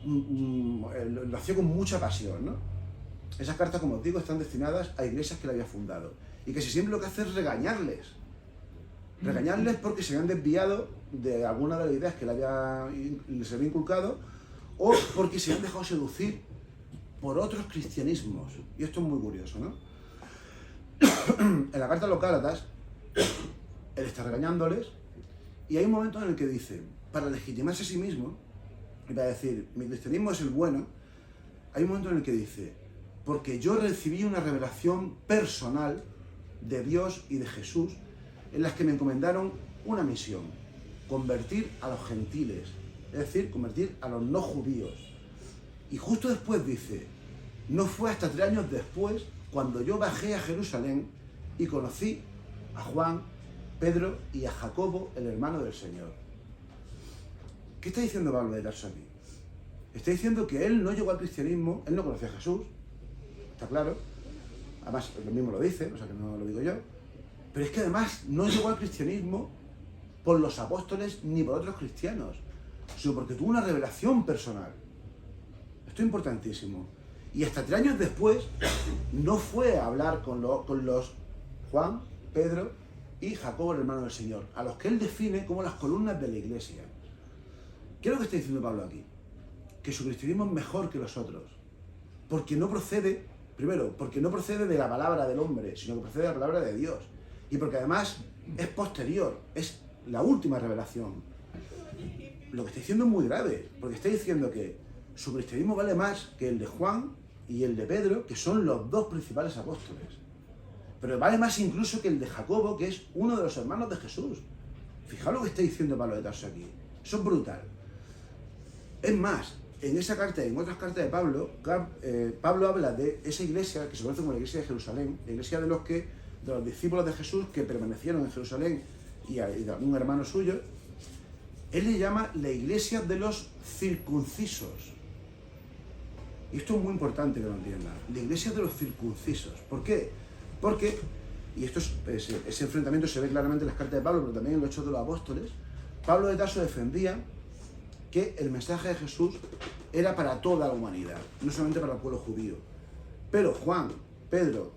lo hacía con mucha pasión, ¿no? esas cartas, como os digo, están destinadas a iglesias que él había fundado. Y casi siempre lo que hace es regañarles. Regañarles porque se habían desviado de alguna de las ideas que les había inculcado, o porque se habían dejado seducir por otros cristianismos. Y esto es muy curioso, ¿no? En la carta a los Gálatas, él está regañándoles, y hay un momento en el que dice, para legitimarse a sí mismo, y para decir, mi cristianismo es el bueno, hay un momento en el que dice, porque yo recibí una revelación personal de Dios y de Jesús, en las que me encomendaron una misión, convertir a los gentiles, es decir, convertir a los no judíos. Y justo después dice, no fue hasta 3 años después cuando yo bajé a Jerusalén y conocí a Juan, Pedro y a Jacobo, el hermano del Señor. ¿Qué está diciendo Pablo de Tarso aquí? Está diciendo que él no llegó al cristianismo, él no conocía a Jesús, está claro, además él mismo lo dice, o sea que no lo digo yo, pero es que además no llegó al cristianismo por los apóstoles ni por otros cristianos, sino porque tuvo una revelación personal. Esto es importantísimo. Y hasta 3 años después no fue a hablar con los Juan, Pedro y Jacobo, el hermano del Señor, a los que él define como las columnas de la iglesia. ¿Qué es lo que está diciendo Pablo aquí? Que su cristianismo es mejor que los otros, porque no procede, primero, porque no procede de la palabra del hombre, sino que procede de la palabra de Dios, y porque además es posterior, es la última revelación. Lo que está diciendo es muy grave, porque está diciendo que su cristianismo vale más que el de Juan y el de Pedro, que son los 2 principales apóstoles, pero vale más incluso que el de Jacobo, que es uno de los hermanos de Jesús. Fijaos lo que está diciendo Pablo de Tarso aquí, eso es brutal. Es más, en esa carta y en otras cartas de Pablo, Pablo habla de esa iglesia que se conoce como la iglesia de Jerusalén, la iglesia de los discípulos de Jesús que permanecieron en Jerusalén y de algún hermano suyo. Él le llama la iglesia de los circuncisos. Y esto es muy importante que lo entiendan. La iglesia de los circuncisos. ¿Por qué? Porque, y ese enfrentamiento se ve claramente en las cartas de Pablo, pero también en los Hechos de los Apóstoles, Pablo de Tarso defendía que el mensaje de Jesús era para toda la humanidad, no solamente para el pueblo judío. Pero Juan, Pedro,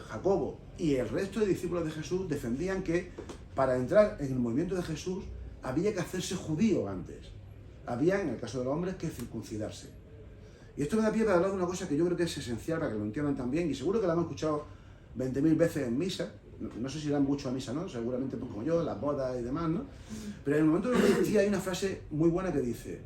Jacobo y el resto de discípulos de Jesús defendían que para entrar en el movimiento de Jesús había que hacerse judío antes. Había, en el caso de los hombres, que circuncidarse. Y esto me da pie para hablar de una cosa que yo creo que es esencial para que lo entiendan también, y seguro que la hemos escuchado 20.000 veces en misa. No sé si irán mucho a misa, ¿no? Seguramente pues, como yo, las bodas y demás, ¿no? Pero en el momento de la Eucaristía hay una frase muy buena que dice,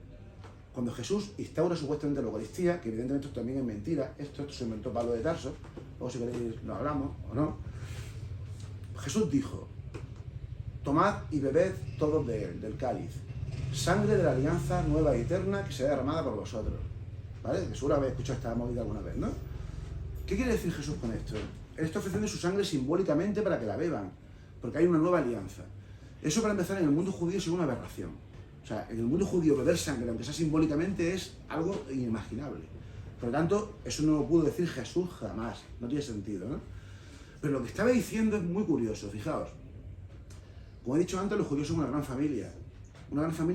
cuando Jesús instaura supuestamente la Eucaristía, que evidentemente esto también es mentira, esto se inventó Pablo de Tarso, luego si queréis lo hablamos o no, Jesús dijo, tomad y bebed todos de él, del cáliz, sangre de la alianza nueva y eterna que será derramada por vosotros. ¿Vale? Que seguro habéis escuchado esta movida alguna vez, ¿no? ¿Qué quiere decir Jesús con esto? Él está ofreciendo su sangre simbólicamente para que la beban, porque hay una nueva alianza. Eso, para empezar, en el mundo judío es una aberración. O sea, en el mundo judío beber sangre, aunque sea simbólicamente, es algo inimaginable. Por lo tanto, eso no lo pudo decir Jesús jamás, no tiene sentido, ¿no? Pero lo que estaba diciendo es muy curioso, fijaos. Como he dicho antes, los judíos son una gran familia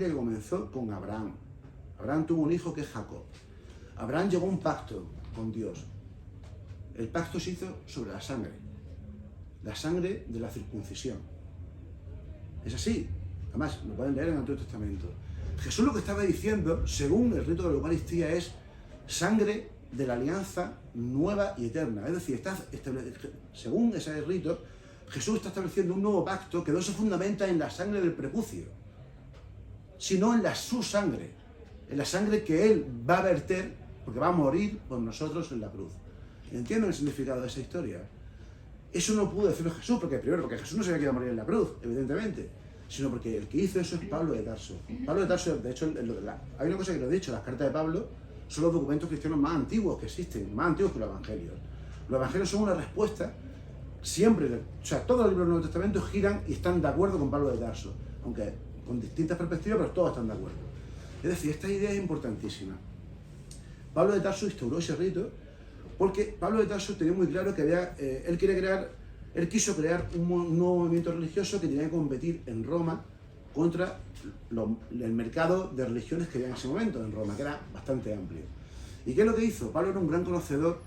que comenzó con Abraham. Abraham tuvo un hijo que es Jacob. Abraham llegó a un pacto con Dios. El pacto se hizo sobre la sangre de la circuncisión. Es así, además lo pueden leer en el Antiguo Testamento. Jesús lo que estaba diciendo, según el rito de la Eucaristía, es sangre de la alianza nueva y eterna. Es decir, según ese rito, Jesús está estableciendo un nuevo pacto que no se fundamenta en la sangre del prepucio, sino en su sangre, en la sangre que Él va a verter, porque va a morir por nosotros en la cruz. ¿Entienden el significado de esa historia? Eso no pudo decirlo Jesús, porque Jesús no sabía que iba a morir en la cruz, evidentemente, sino porque el que hizo eso es Pablo de Tarso. Pablo de Tarso, de hecho, hay una cosa que lo he dicho, las cartas de Pablo son los documentos cristianos más antiguos que existen, más antiguos que los evangelios. Los evangelios son una respuesta, siempre, o sea, todos los libros del Nuevo Testamento giran y están de acuerdo con Pablo de Tarso, aunque con distintas perspectivas, pero todos están de acuerdo. Es decir, esta idea es importantísima. Pablo de Tarso instauró ese rito porque Pablo de Tarso tenía muy claro que él quiso crear un nuevo movimiento religioso que tenía que competir en Roma contra el mercado de religiones que había en ese momento en Roma, que era bastante amplio. ¿Y qué es lo que hizo? Pablo era un gran conocedor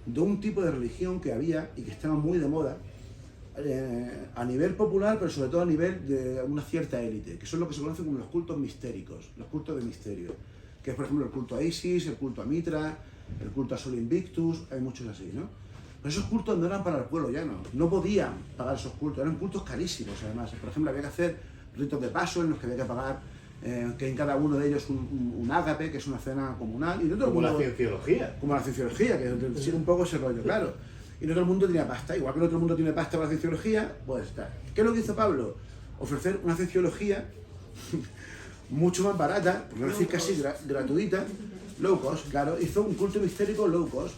de un tipo de religión que había y que estaba muy de moda a nivel popular, pero sobre todo a nivel de una cierta élite, que son lo que se conocen como los cultos mistéricos, los cultos de misterio, que es por ejemplo el culto a Isis, el culto a Mitra, el culto a Sol Invictus, hay muchos así, ¿no? Pero esos cultos no eran para el pueblo llano, no podían pagar esos cultos, eran cultos carísimos además. Por ejemplo, había que hacer ritos de paso en los que había que pagar, que en cada uno de ellos un ágape, que es una cena comunal, y no todo el mundo, la cienciología. como la cienciología, que sigue un poco ese rollo, claro. Y no todo el mundo tenía pasta, igual que no todo el mundo tiene pasta para la cienciología, pues está. ¿Qué es lo que hizo Pablo? Ofrecer una cienciología mucho más barata, por no decir casi gratuita, low cost, claro, hizo un culto mistérico low cost,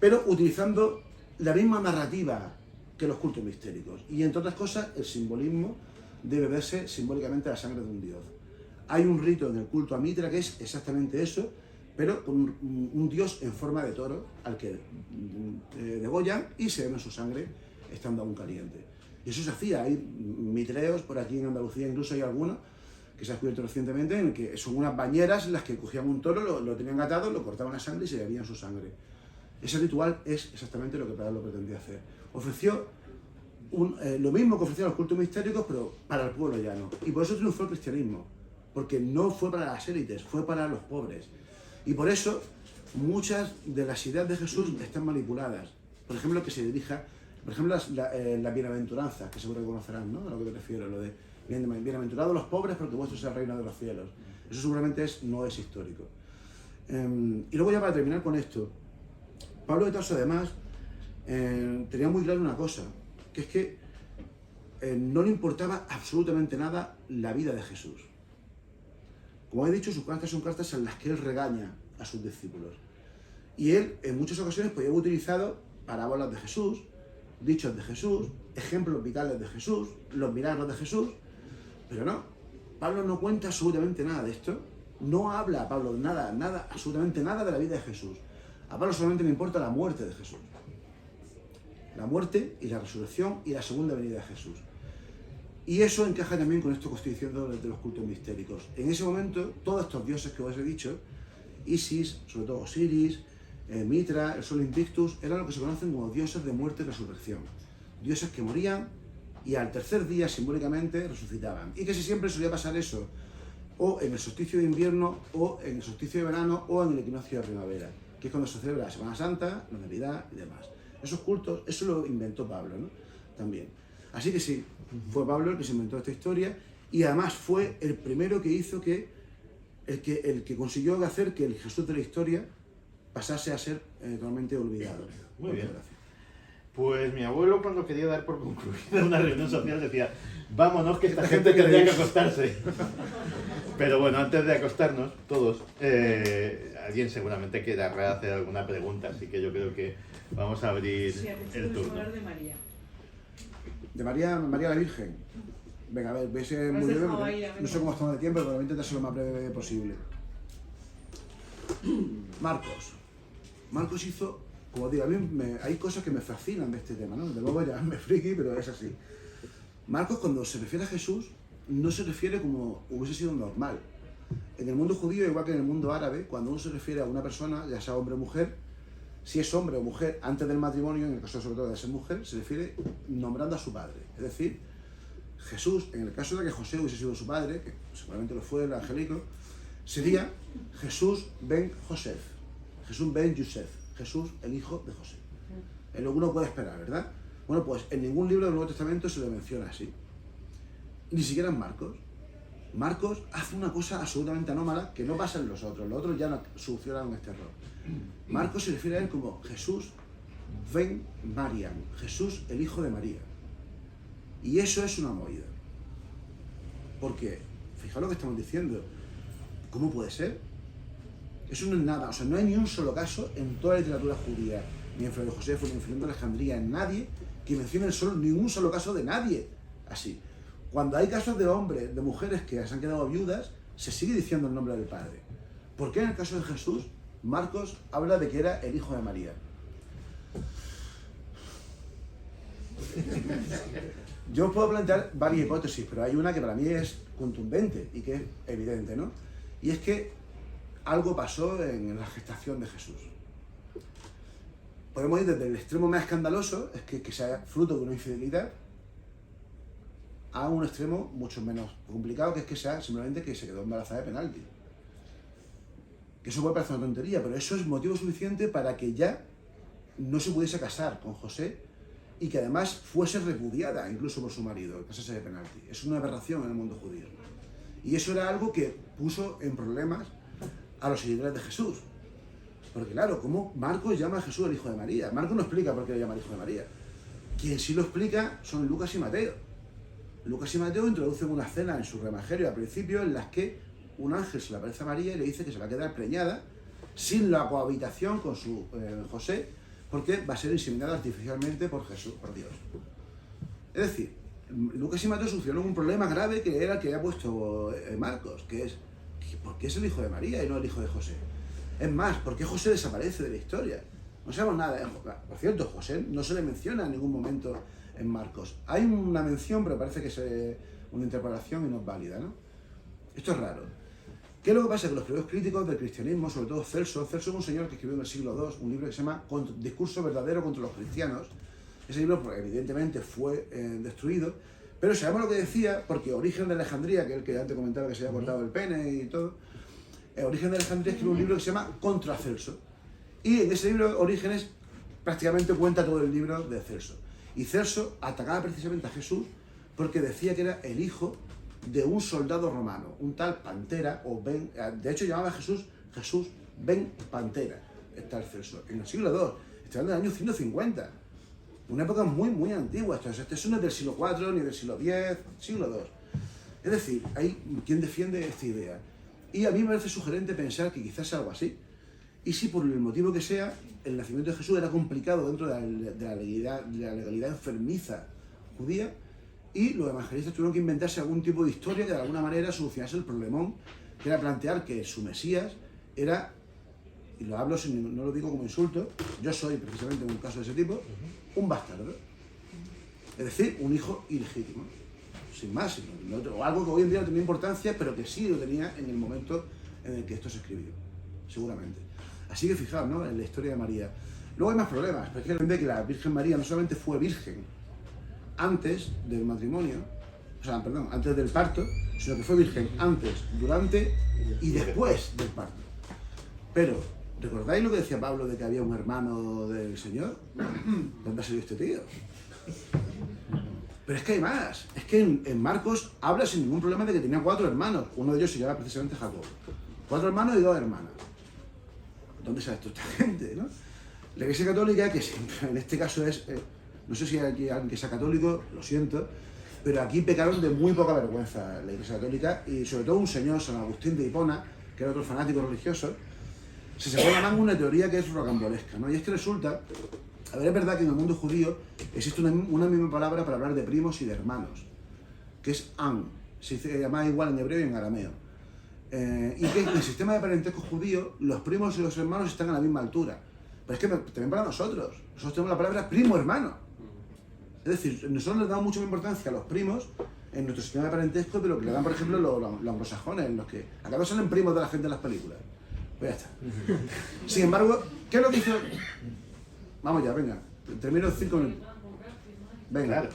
pero utilizando la misma narrativa que los cultos mistéricos. Y entre otras cosas, el simbolismo de beberse simbólicamente la sangre de un dios. Hay un rito en el culto a Mitra que es exactamente eso, pero con un dios en forma de toro al que degollan y se beben su sangre estando aún caliente. Y eso se hacía, hay mitreos por aquí en Andalucía, incluso hay algunos que se ha descubierto recientemente, en el que son unas bañeras en las que cogían un toro, lo tenían atado, lo cortaban la sangre y se bebían su sangre. Ese ritual es exactamente lo que Pablo pretendía hacer. Ofreció lo mismo que ofrecían los cultos mistéricos, pero para el pueblo llano. Y por eso triunfó el cristianismo, porque no fue para las élites, fue para los pobres. Y por eso muchas de las ideas de Jesús están manipuladas. Por ejemplo, que se dirija, por ejemplo, las bienaventuranzas, que seguro que conocerán, ¿no? A lo que me refiero, lo de bienaventurados los pobres porque vuestro es el reino de los cielos. Eso seguramente no es histórico. Y luego ya para terminar con esto, Pablo de Tarso además tenía muy claro una cosa, que es que no le importaba absolutamente nada la vida de Jesús. Como he dicho, sus cartas son cartas en las que él regaña a sus discípulos. Y él en muchas ocasiones podía haber utilizado parábolas de Jesús, dichos de Jesús, ejemplos vitales de Jesús, los milagros de Jesús, pero no. Pablo no cuenta absolutamente nada de esto. No habla a Pablo nada, absolutamente nada de la vida de Jesús. A Pablo solamente le importa la muerte de Jesús. La muerte y la resurrección y la segunda venida de Jesús. Y eso encaja también con esto que estoy diciendo de los cultos mistéricos. En ese momento, todos estos dioses que os he dicho, Isis, sobre todo Osiris, Mitra, el Sol Invictus, eran lo que se conocen como dioses de muerte y resurrección. Dioses que morían y al tercer día simbólicamente resucitaban. Y que siempre solía pasar eso, o en el solsticio de invierno, o en el solsticio de verano, o en el equinoccio de primavera, que es cuando se celebra la Semana Santa, la Navidad y demás. Esos cultos, eso lo inventó Pablo, ¿no? También. Así que sí, fue Pablo el que se inventó esta historia y además fue el primero que hizo el que consiguió hacer que el Jesús de la historia pasase a ser totalmente olvidado. Muy bien. Gracias. Pues mi abuelo, cuando quería dar por concluida una reunión social, decía: vámonos, que esta gente tendría que acostarse. Pero bueno, antes de acostarnos, todos, alguien seguramente querrá hacer alguna pregunta, así que yo creo que vamos a abrir el turno. De María. De María la Virgen. Venga, a ver, voy a ser muy breve, no sé cómo estamos de tiempo, pero voy a intentar ser lo más breve posible. Marcos hizo, como digo, a mí hay cosas que me fascinan de este tema, ¿no? De luego llamarme friki, pero es así. Marcos, cuando se refiere a Jesús, no se refiere como hubiese sido normal. En el mundo judío, igual que en el mundo árabe, cuando uno se refiere a una persona, ya sea hombre o mujer, si es hombre o mujer antes del matrimonio, en el caso sobre todo de ser mujer, se refiere nombrando a su padre. Es decir, Jesús, en el caso de que José hubiese sido su padre, que seguramente lo fue el angélico, sería Jesús ben Joseph, Jesús ben Yosef, Jesús el hijo de José. Es lo que uno puede esperar, ¿verdad? Bueno, pues en ningún libro del Nuevo Testamento se le menciona así. Ni siquiera en Marcos. Marcos hace una cosa absolutamente anómala que no pasa en los otros ya no solucionaron este error. Marcos se refiere a él como Jesús ben Mariam, Jesús el hijo de María. Y eso es una movida. Porque, fijaos lo que estamos diciendo, ¿cómo puede ser? Eso no es nada, o sea, no hay ni un solo caso en toda la literatura judía, ni en Flavio Josefo, ni en Filón de Alejandría, en nadie que mencione ningún solo caso de nadie así. Cuando hay casos de hombres, de mujeres que se han quedado viudas, se sigue diciendo el nombre del padre. ¿Por qué en el caso de Jesús, Marcos habla de que era el hijo de María? Yo puedo plantear varias hipótesis, pero hay una que para mí es contundente y que es evidente, ¿no? Y es que algo pasó en la gestación de Jesús. podemos ir desde el extremo más escandaloso, es que sea fruto de una infidelidad, a un extremo mucho menos complicado, que es que sea simplemente que se quedó embarazada de penalti. Que eso puede parecer una tontería, pero eso es motivo suficiente para que ya no se pudiese casar con José y que además fuese repudiada incluso por su marido, el casarse de penalti. Es una aberración en el mundo judío. Y eso era algo que puso en problemas a los seguidores de Jesús. Porque claro, ¿cómo Marcos llama a Jesús el hijo de María? Marcos no explica por qué le llama el hijo de María. Quien sí lo explica son Lucas y Mateo. Lucas y Mateo introducen una escena en su evangelio al principio en las que un ángel se le aparece a María y le dice que se va a quedar preñada sin la cohabitación con su José, porque va a ser inseminada artificialmente por Jesús, por Dios. Es decir, Lucas y Mateo sufrieron un problema grave que era el que había puesto Marcos, que es ¿por qué es el hijo de María y no el hijo de José? Es más, ¿por qué José desaparece de la historia? No sabemos nada. Por cierto, José no se le menciona en ningún momento en Marcos. Hay una mención, pero parece que es una interpolación y no es válida, ¿no? Esto es raro. ¿Qué es lo que pasa? Que los primeros críticos del cristianismo, sobre todo Celso es un señor que escribió en el siglo II un libro que se llama Discurso verdadero contra los cristianos. Ese libro, pues, evidentemente, fue destruido, pero sabemos lo que decía, porque Origen de Alejandría, que es el que antes comentaba que se había cortado el pene y todo, Origen de Alejandría escribió un libro que se llama Contra Celso. Y en ese libro, Orígenes, prácticamente cuenta todo el libro de Celso. Y Celso atacaba precisamente a Jesús porque decía que era el hijo de un soldado romano, un tal Pantera, de hecho llamaba a Jesús Ben Pantera, está el Celso, en el siglo II, está hablando del año 150, una época muy, muy antigua. Entonces, este no es del siglo IV, ni del siglo X, siglo II. Es decir, hay quien defiende esta idea. Y a mí me parece sugerente pensar que quizás sea algo así. Y si por el motivo que sea, el nacimiento de Jesús era complicado dentro de la legalidad enfermiza judía, y los evangelistas tuvieron que inventarse algún tipo de historia que de alguna manera solucionase el problemón, que era plantear que su Mesías era, y lo hablo no lo digo como insulto, yo soy precisamente en un caso de ese tipo, un bastardo. Es decir, un hijo ilegítimo. Sin más, o algo que hoy en día no tenía importancia, pero que sí lo tenía en el momento en el que esto se escribió, seguramente. Así que fijaos, ¿no?, en la historia de María. Luego hay más problemas, porque hay que entender que la Virgen María no solamente fue virgen antes del matrimonio, antes del parto, sino que fue virgen antes, durante y después del parto. Pero, ¿recordáis lo que decía Pablo de que había un hermano del Señor? ¿Dónde ha salido este tío? Pero es que hay más. Es que en Marcos habla sin ningún problema de que tenía 4 hermanos. Uno de ellos se llama precisamente Jacob. 4 hermanos y 2 hermanas. ¿Dónde sale toda esta gente, no? La Iglesia Católica, que siempre, en este caso es... no sé si hay alguien que sea católico, lo siento, pero aquí pecaron de muy poca vergüenza la Iglesia Católica, y sobre todo un señor, San Agustín de Hipona, que era otro fanático religioso, se sacó de la manga una teoría que es rocambolesca, ¿no? Y es que resulta, a ver, es verdad que en el mundo judío existe una misma palabra para hablar de primos y de hermanos, que es an, se llama igual en hebreo y en arameo. Y que en el sistema de parentesco judío, los primos y los hermanos están a la misma altura. Pero es que también para nosotros tenemos la palabra primo-hermano. Es decir, nosotros le damos mucha importancia a los primos en nuestro sistema de parentesco, pero que le dan, por ejemplo, los anglosajones, en los que acá salen primos de la gente en las películas. Pues ya está. Sin embargo, ¿qué es lo que hizo? Vamos ya, venga, termino en 5 minutos. Venga. Claro.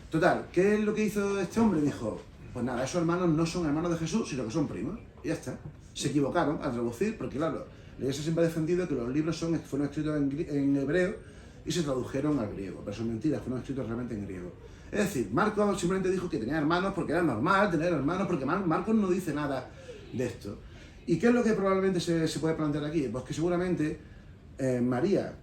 Total, ¿qué es lo que hizo este hombre? Dijo, pues nada, esos hermanos no son hermanos de Jesús, sino que son primos. Y ya está. Se equivocaron al traducir, porque claro, la Iglesia siempre ha defendido que los libros fueron escritos en hebreo y se tradujeron al griego. Pero son mentiras, fueron escritos realmente en griego. Es decir, Marcos simplemente dijo que tenía hermanos porque era normal tener hermanos, porque Marcos no dice nada de esto. ¿Y qué es lo que probablemente se puede plantear aquí? Pues que seguramente María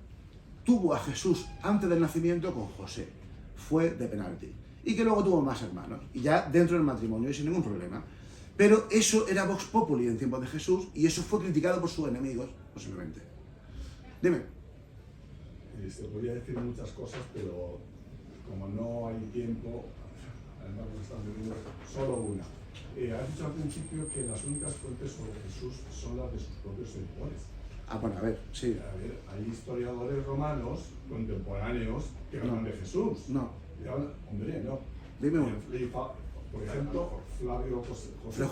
tuvo a Jesús antes del nacimiento con José. Fue de penalti. Y que luego tuvo más hermanos. Y ya dentro del matrimonio y sin ningún problema. Pero eso era Vox Populi en tiempos de Jesús y eso fue criticado por sus enemigos, posiblemente. Dime. Se podría decir muchas cosas, pero como no hay tiempo, además nos están viendo solo una. Has dicho al principio que las únicas fuentes sobre Jesús son las de sus propios seguidores. Ah, bueno, a ver, sí. A ver, hay historiadores romanos contemporáneos que hablan de Jesús. No. Y hablan, hombre, no. Dime uno. Por ejemplo, Flavio José. Flavio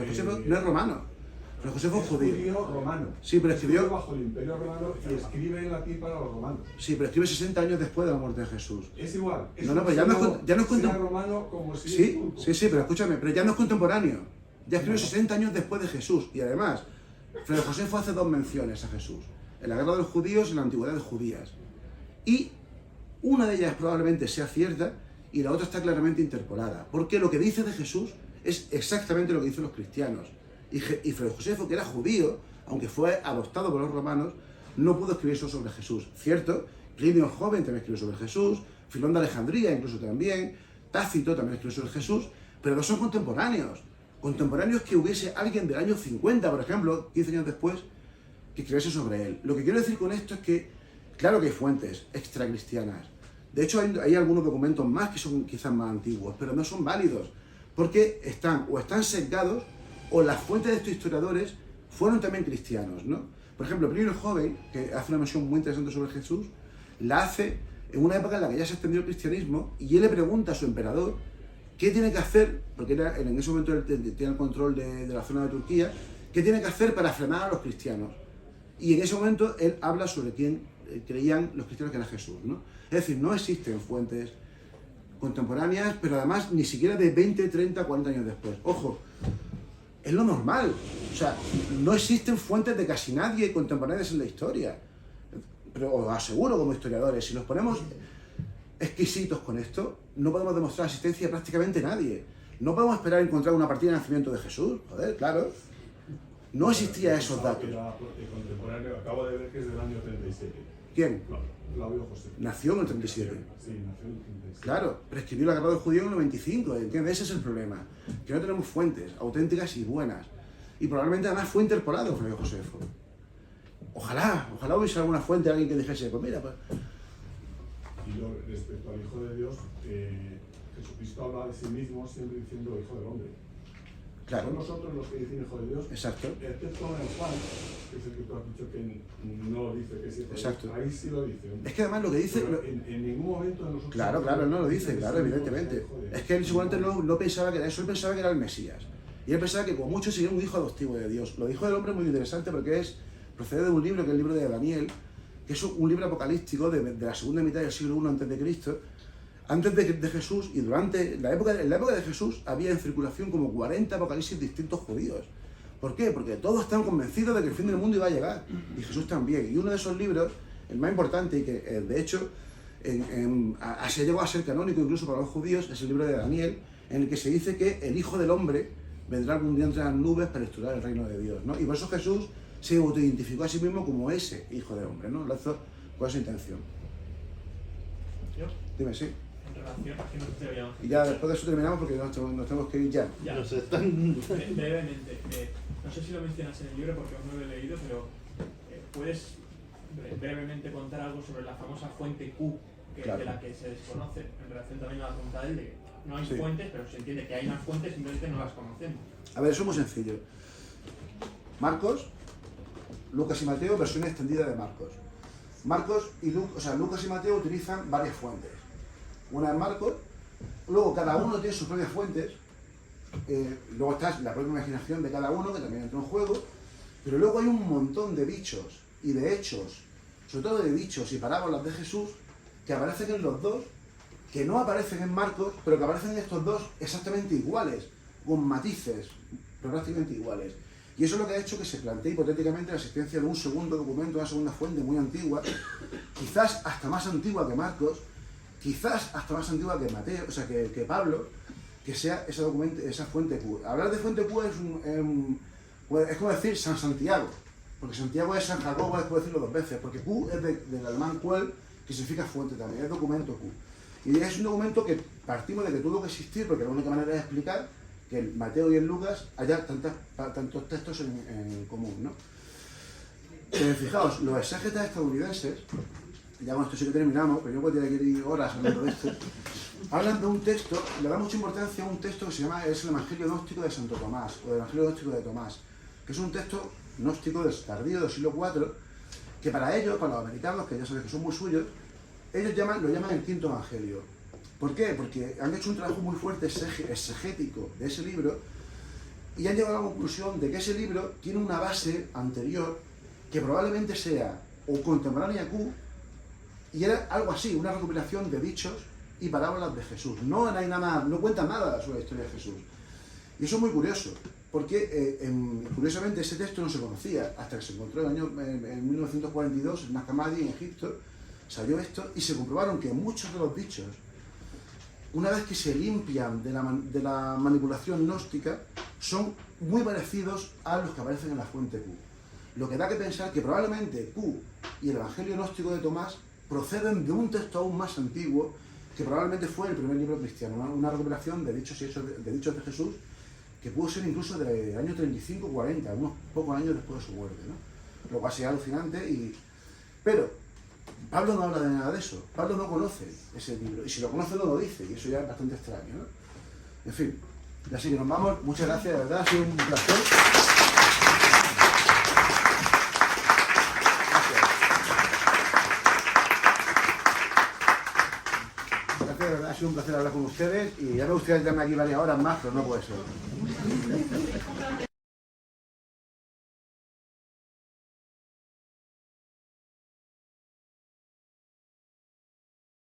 José no es romano. Fray Josefo es es judío. romano. Sí, pero escribió... bajo el Imperio Romano y escribe en latín para los romanos. Sí, pero escribe 60 años después de la muerte de Jesús. Es igual. Es No, pero ya no es sea romano como si Sí, es turco. sí, pero escúchame, pero ya no es contemporáneo. Ya escribió 60 años después de Jesús. Y además, Fray Josefo hace dos menciones a Jesús. En la guerra de los judíos y en la antigüedad de judías. Y una de ellas probablemente sea cierta y la otra está claramente interpolada. Porque lo que dice de Jesús es exactamente lo que dicen los cristianos. Y Fray Josefo, que era judío, aunque fue adoptado por los romanos, no pudo escribir eso sobre Jesús. Cierto, Plinio el joven también escribió sobre Jesús, Filón de Alejandría incluso también, Tácito también escribió sobre Jesús, pero no son contemporáneos. Contemporáneos que hubiese alguien del año 50, por ejemplo, 15 años después, que escribiese sobre él. Lo que quiero decir con esto es que, claro que hay fuentes extracristianas. De hecho, hay algunos documentos más que son quizás más antiguos, pero no son válidos, porque están sesgados o las fuentes de estos historiadores fueron también cristianos, ¿no? Por ejemplo, Plinio el joven, que hace una mención muy interesante sobre Jesús, la hace en una época en la que ya se extendió el cristianismo y él le pregunta a su emperador qué tiene que hacer, porque en ese momento él tiene el control de la zona de Turquía, qué tiene que hacer para frenar a los cristianos. Y en ese momento él habla sobre quién creían los cristianos que era Jesús, ¿no? Es decir, no existen fuentes contemporáneas, pero además ni siquiera de 20, 30, 40 años después. Ojo, es lo normal. O sea, no existen fuentes de casi nadie contemporáneas en la historia. Pero os aseguro como historiadores, si nos ponemos exquisitos con esto, no podemos demostrar asistencia a prácticamente nadie. No podemos esperar a encontrar una partida de nacimiento de Jesús. Joder, claro. No existían esos datos. Era contemporáneo, acabo de ver que es del año 37. ¿Quién? Flavio Josefo. Nació en el 37. Sí, nació en el 37. Claro, pero escribió la guerra del judío en el 95, ¿entiendes? Ese es el problema. Que no tenemos fuentes auténticas y buenas. Y probablemente además fue interpolado Flavio Josefo. Ojalá hubiese alguna fuente, alguien que dijese, pues mira, pues... Y respecto al Hijo de Dios, Jesucristo habla de sí mismo siempre diciendo Hijo del Hombre. Claro. Son nosotros los que dicen Hijo de Dios. Exacto. Excepto en Juan, que es el que tú has dicho que no dice que es Hijo de Dios. Exacto. Ahí sí lo dice. Es que además lo que dice... Pero en ningún momento de nosotros... Claro, no lo dice, claro, evidentemente. Es que él seguramente no pensaba que era eso, él pensaba que era el Mesías. Y él pensaba que como mucho sería un hijo adoptivo de Dios. Lo dijo del hombre muy interesante porque procede de un libro que es el libro de Daniel, que es un libro apocalíptico de la segunda mitad del siglo I a.C., antes de Jesús, y en la época de Jesús había en circulación como 40 apocalipsis distintos judíos. ¿Por qué? Porque todos están convencidos de que el fin del mundo iba a llegar, y Jesús también. Y uno de esos libros, el más importante, y que de hecho así llegó a ser canónico incluso para los judíos, es el libro de Daniel, en el que se dice que el Hijo del Hombre vendrá algún día entre las nubes para instaurar el reino de Dios, ¿no? Y por eso Jesús se autoidentificó a sí mismo como ese Hijo del Hombre, ¿no? Lo hizo con esa intención. ¿Yo? Dime, sí. En relación a que no te había... Y ya después de eso terminamos porque nos tenemos que ir ya. Ya. Nos están... Brevemente, no sé si lo mencionas en el libro porque aún no lo he leído, pero ¿puedes brevemente contar algo sobre la famosa fuente Q, Claro. de la que se desconoce, en relación también a la pregunta de él, de que no hay Sí. fuentes, pero se entiende que hay unas fuentes, simplemente no las conocemos? A ver, eso es muy sencillo. Marcos, Lucas y Mateo, versión extendida de Marcos. Lucas y Mateo utilizan varias fuentes. Una es Marcos, luego cada uno tiene sus propias fuentes, luego está la propia imaginación de cada uno, que también entra en juego, pero luego hay un montón de dichos y de hechos, sobre todo de dichos y parábolas de Jesús, que aparecen en los dos, que no aparecen en Marcos, pero que aparecen en estos dos exactamente iguales, con matices, pero prácticamente iguales. Y eso es lo que ha hecho que se plantee hipotéticamente la existencia de un segundo documento, una segunda fuente muy antigua, quizás hasta más antigua que Marcos, quizás hasta más antigua que Mateo, o sea, que Pablo, que sea esa fuente Q. Hablar de fuente Q es como decir San Santiago, porque Santiago es San Jacobo, es como decirlo dos veces, porque Q es del alemán Quell, que significa fuente también, es documento Q. Y es un documento que partimos de que tuvo que existir, porque la única manera de explicar que en Mateo y en Lucas haya tantos textos en común, ¿no? Fijaos, los exégetas estadounidenses, ya con esto sí que terminamos, pero yo podría ir horas hablando de esto, hablan de un texto, le da mucha importancia a un texto que es el Evangelio Gnóstico de Santo Tomás, o el Evangelio Gnóstico de Tomás, que es un texto gnóstico tardío del siglo IV, que para ellos, para los americanos, que ya sabéis que son muy suyos, ellos lo llaman el quinto evangelio. ¿Por qué? Porque han hecho un trabajo muy fuerte exegético de ese libro y han llegado a la conclusión de que ese libro tiene una base anterior que probablemente sea o contemporánea a Q, y era algo así, una recopilación de dichos y parábolas de Jesús. No hay nada, no cuenta nada sobre la historia de Jesús. Y eso es muy curioso, porque curiosamente ese texto no se conocía hasta que se encontró en 1942 en Naqamadi, en Egipto, salió esto y se comprobaron que muchos de los dichos, una vez que se limpian de la manipulación gnóstica, son muy parecidos a los que aparecen en la fuente Q. Lo que da que pensar que probablemente Q y el Evangelio gnóstico de Tomás proceden de un texto aún más antiguo, que probablemente fue el primer libro cristiano, una recopilación de dichos y hechos de dichos de Jesús, que pudo ser incluso del año 35-40, unos pocos años después de su muerte, ¿no? Lo cual sería alucinante, pero Pablo no habla de nada de eso. Pablo no conoce ese libro, y si lo conoce no lo dice, y eso ya es bastante extraño, ¿no? En fin, y así que nos vamos. Muchas gracias, de verdad, ha sido un placer. Gracias, de verdad, ha sido un placer hablar con ustedes, y ya me gustaría quedarme aquí varias horas más, pero no puede ser.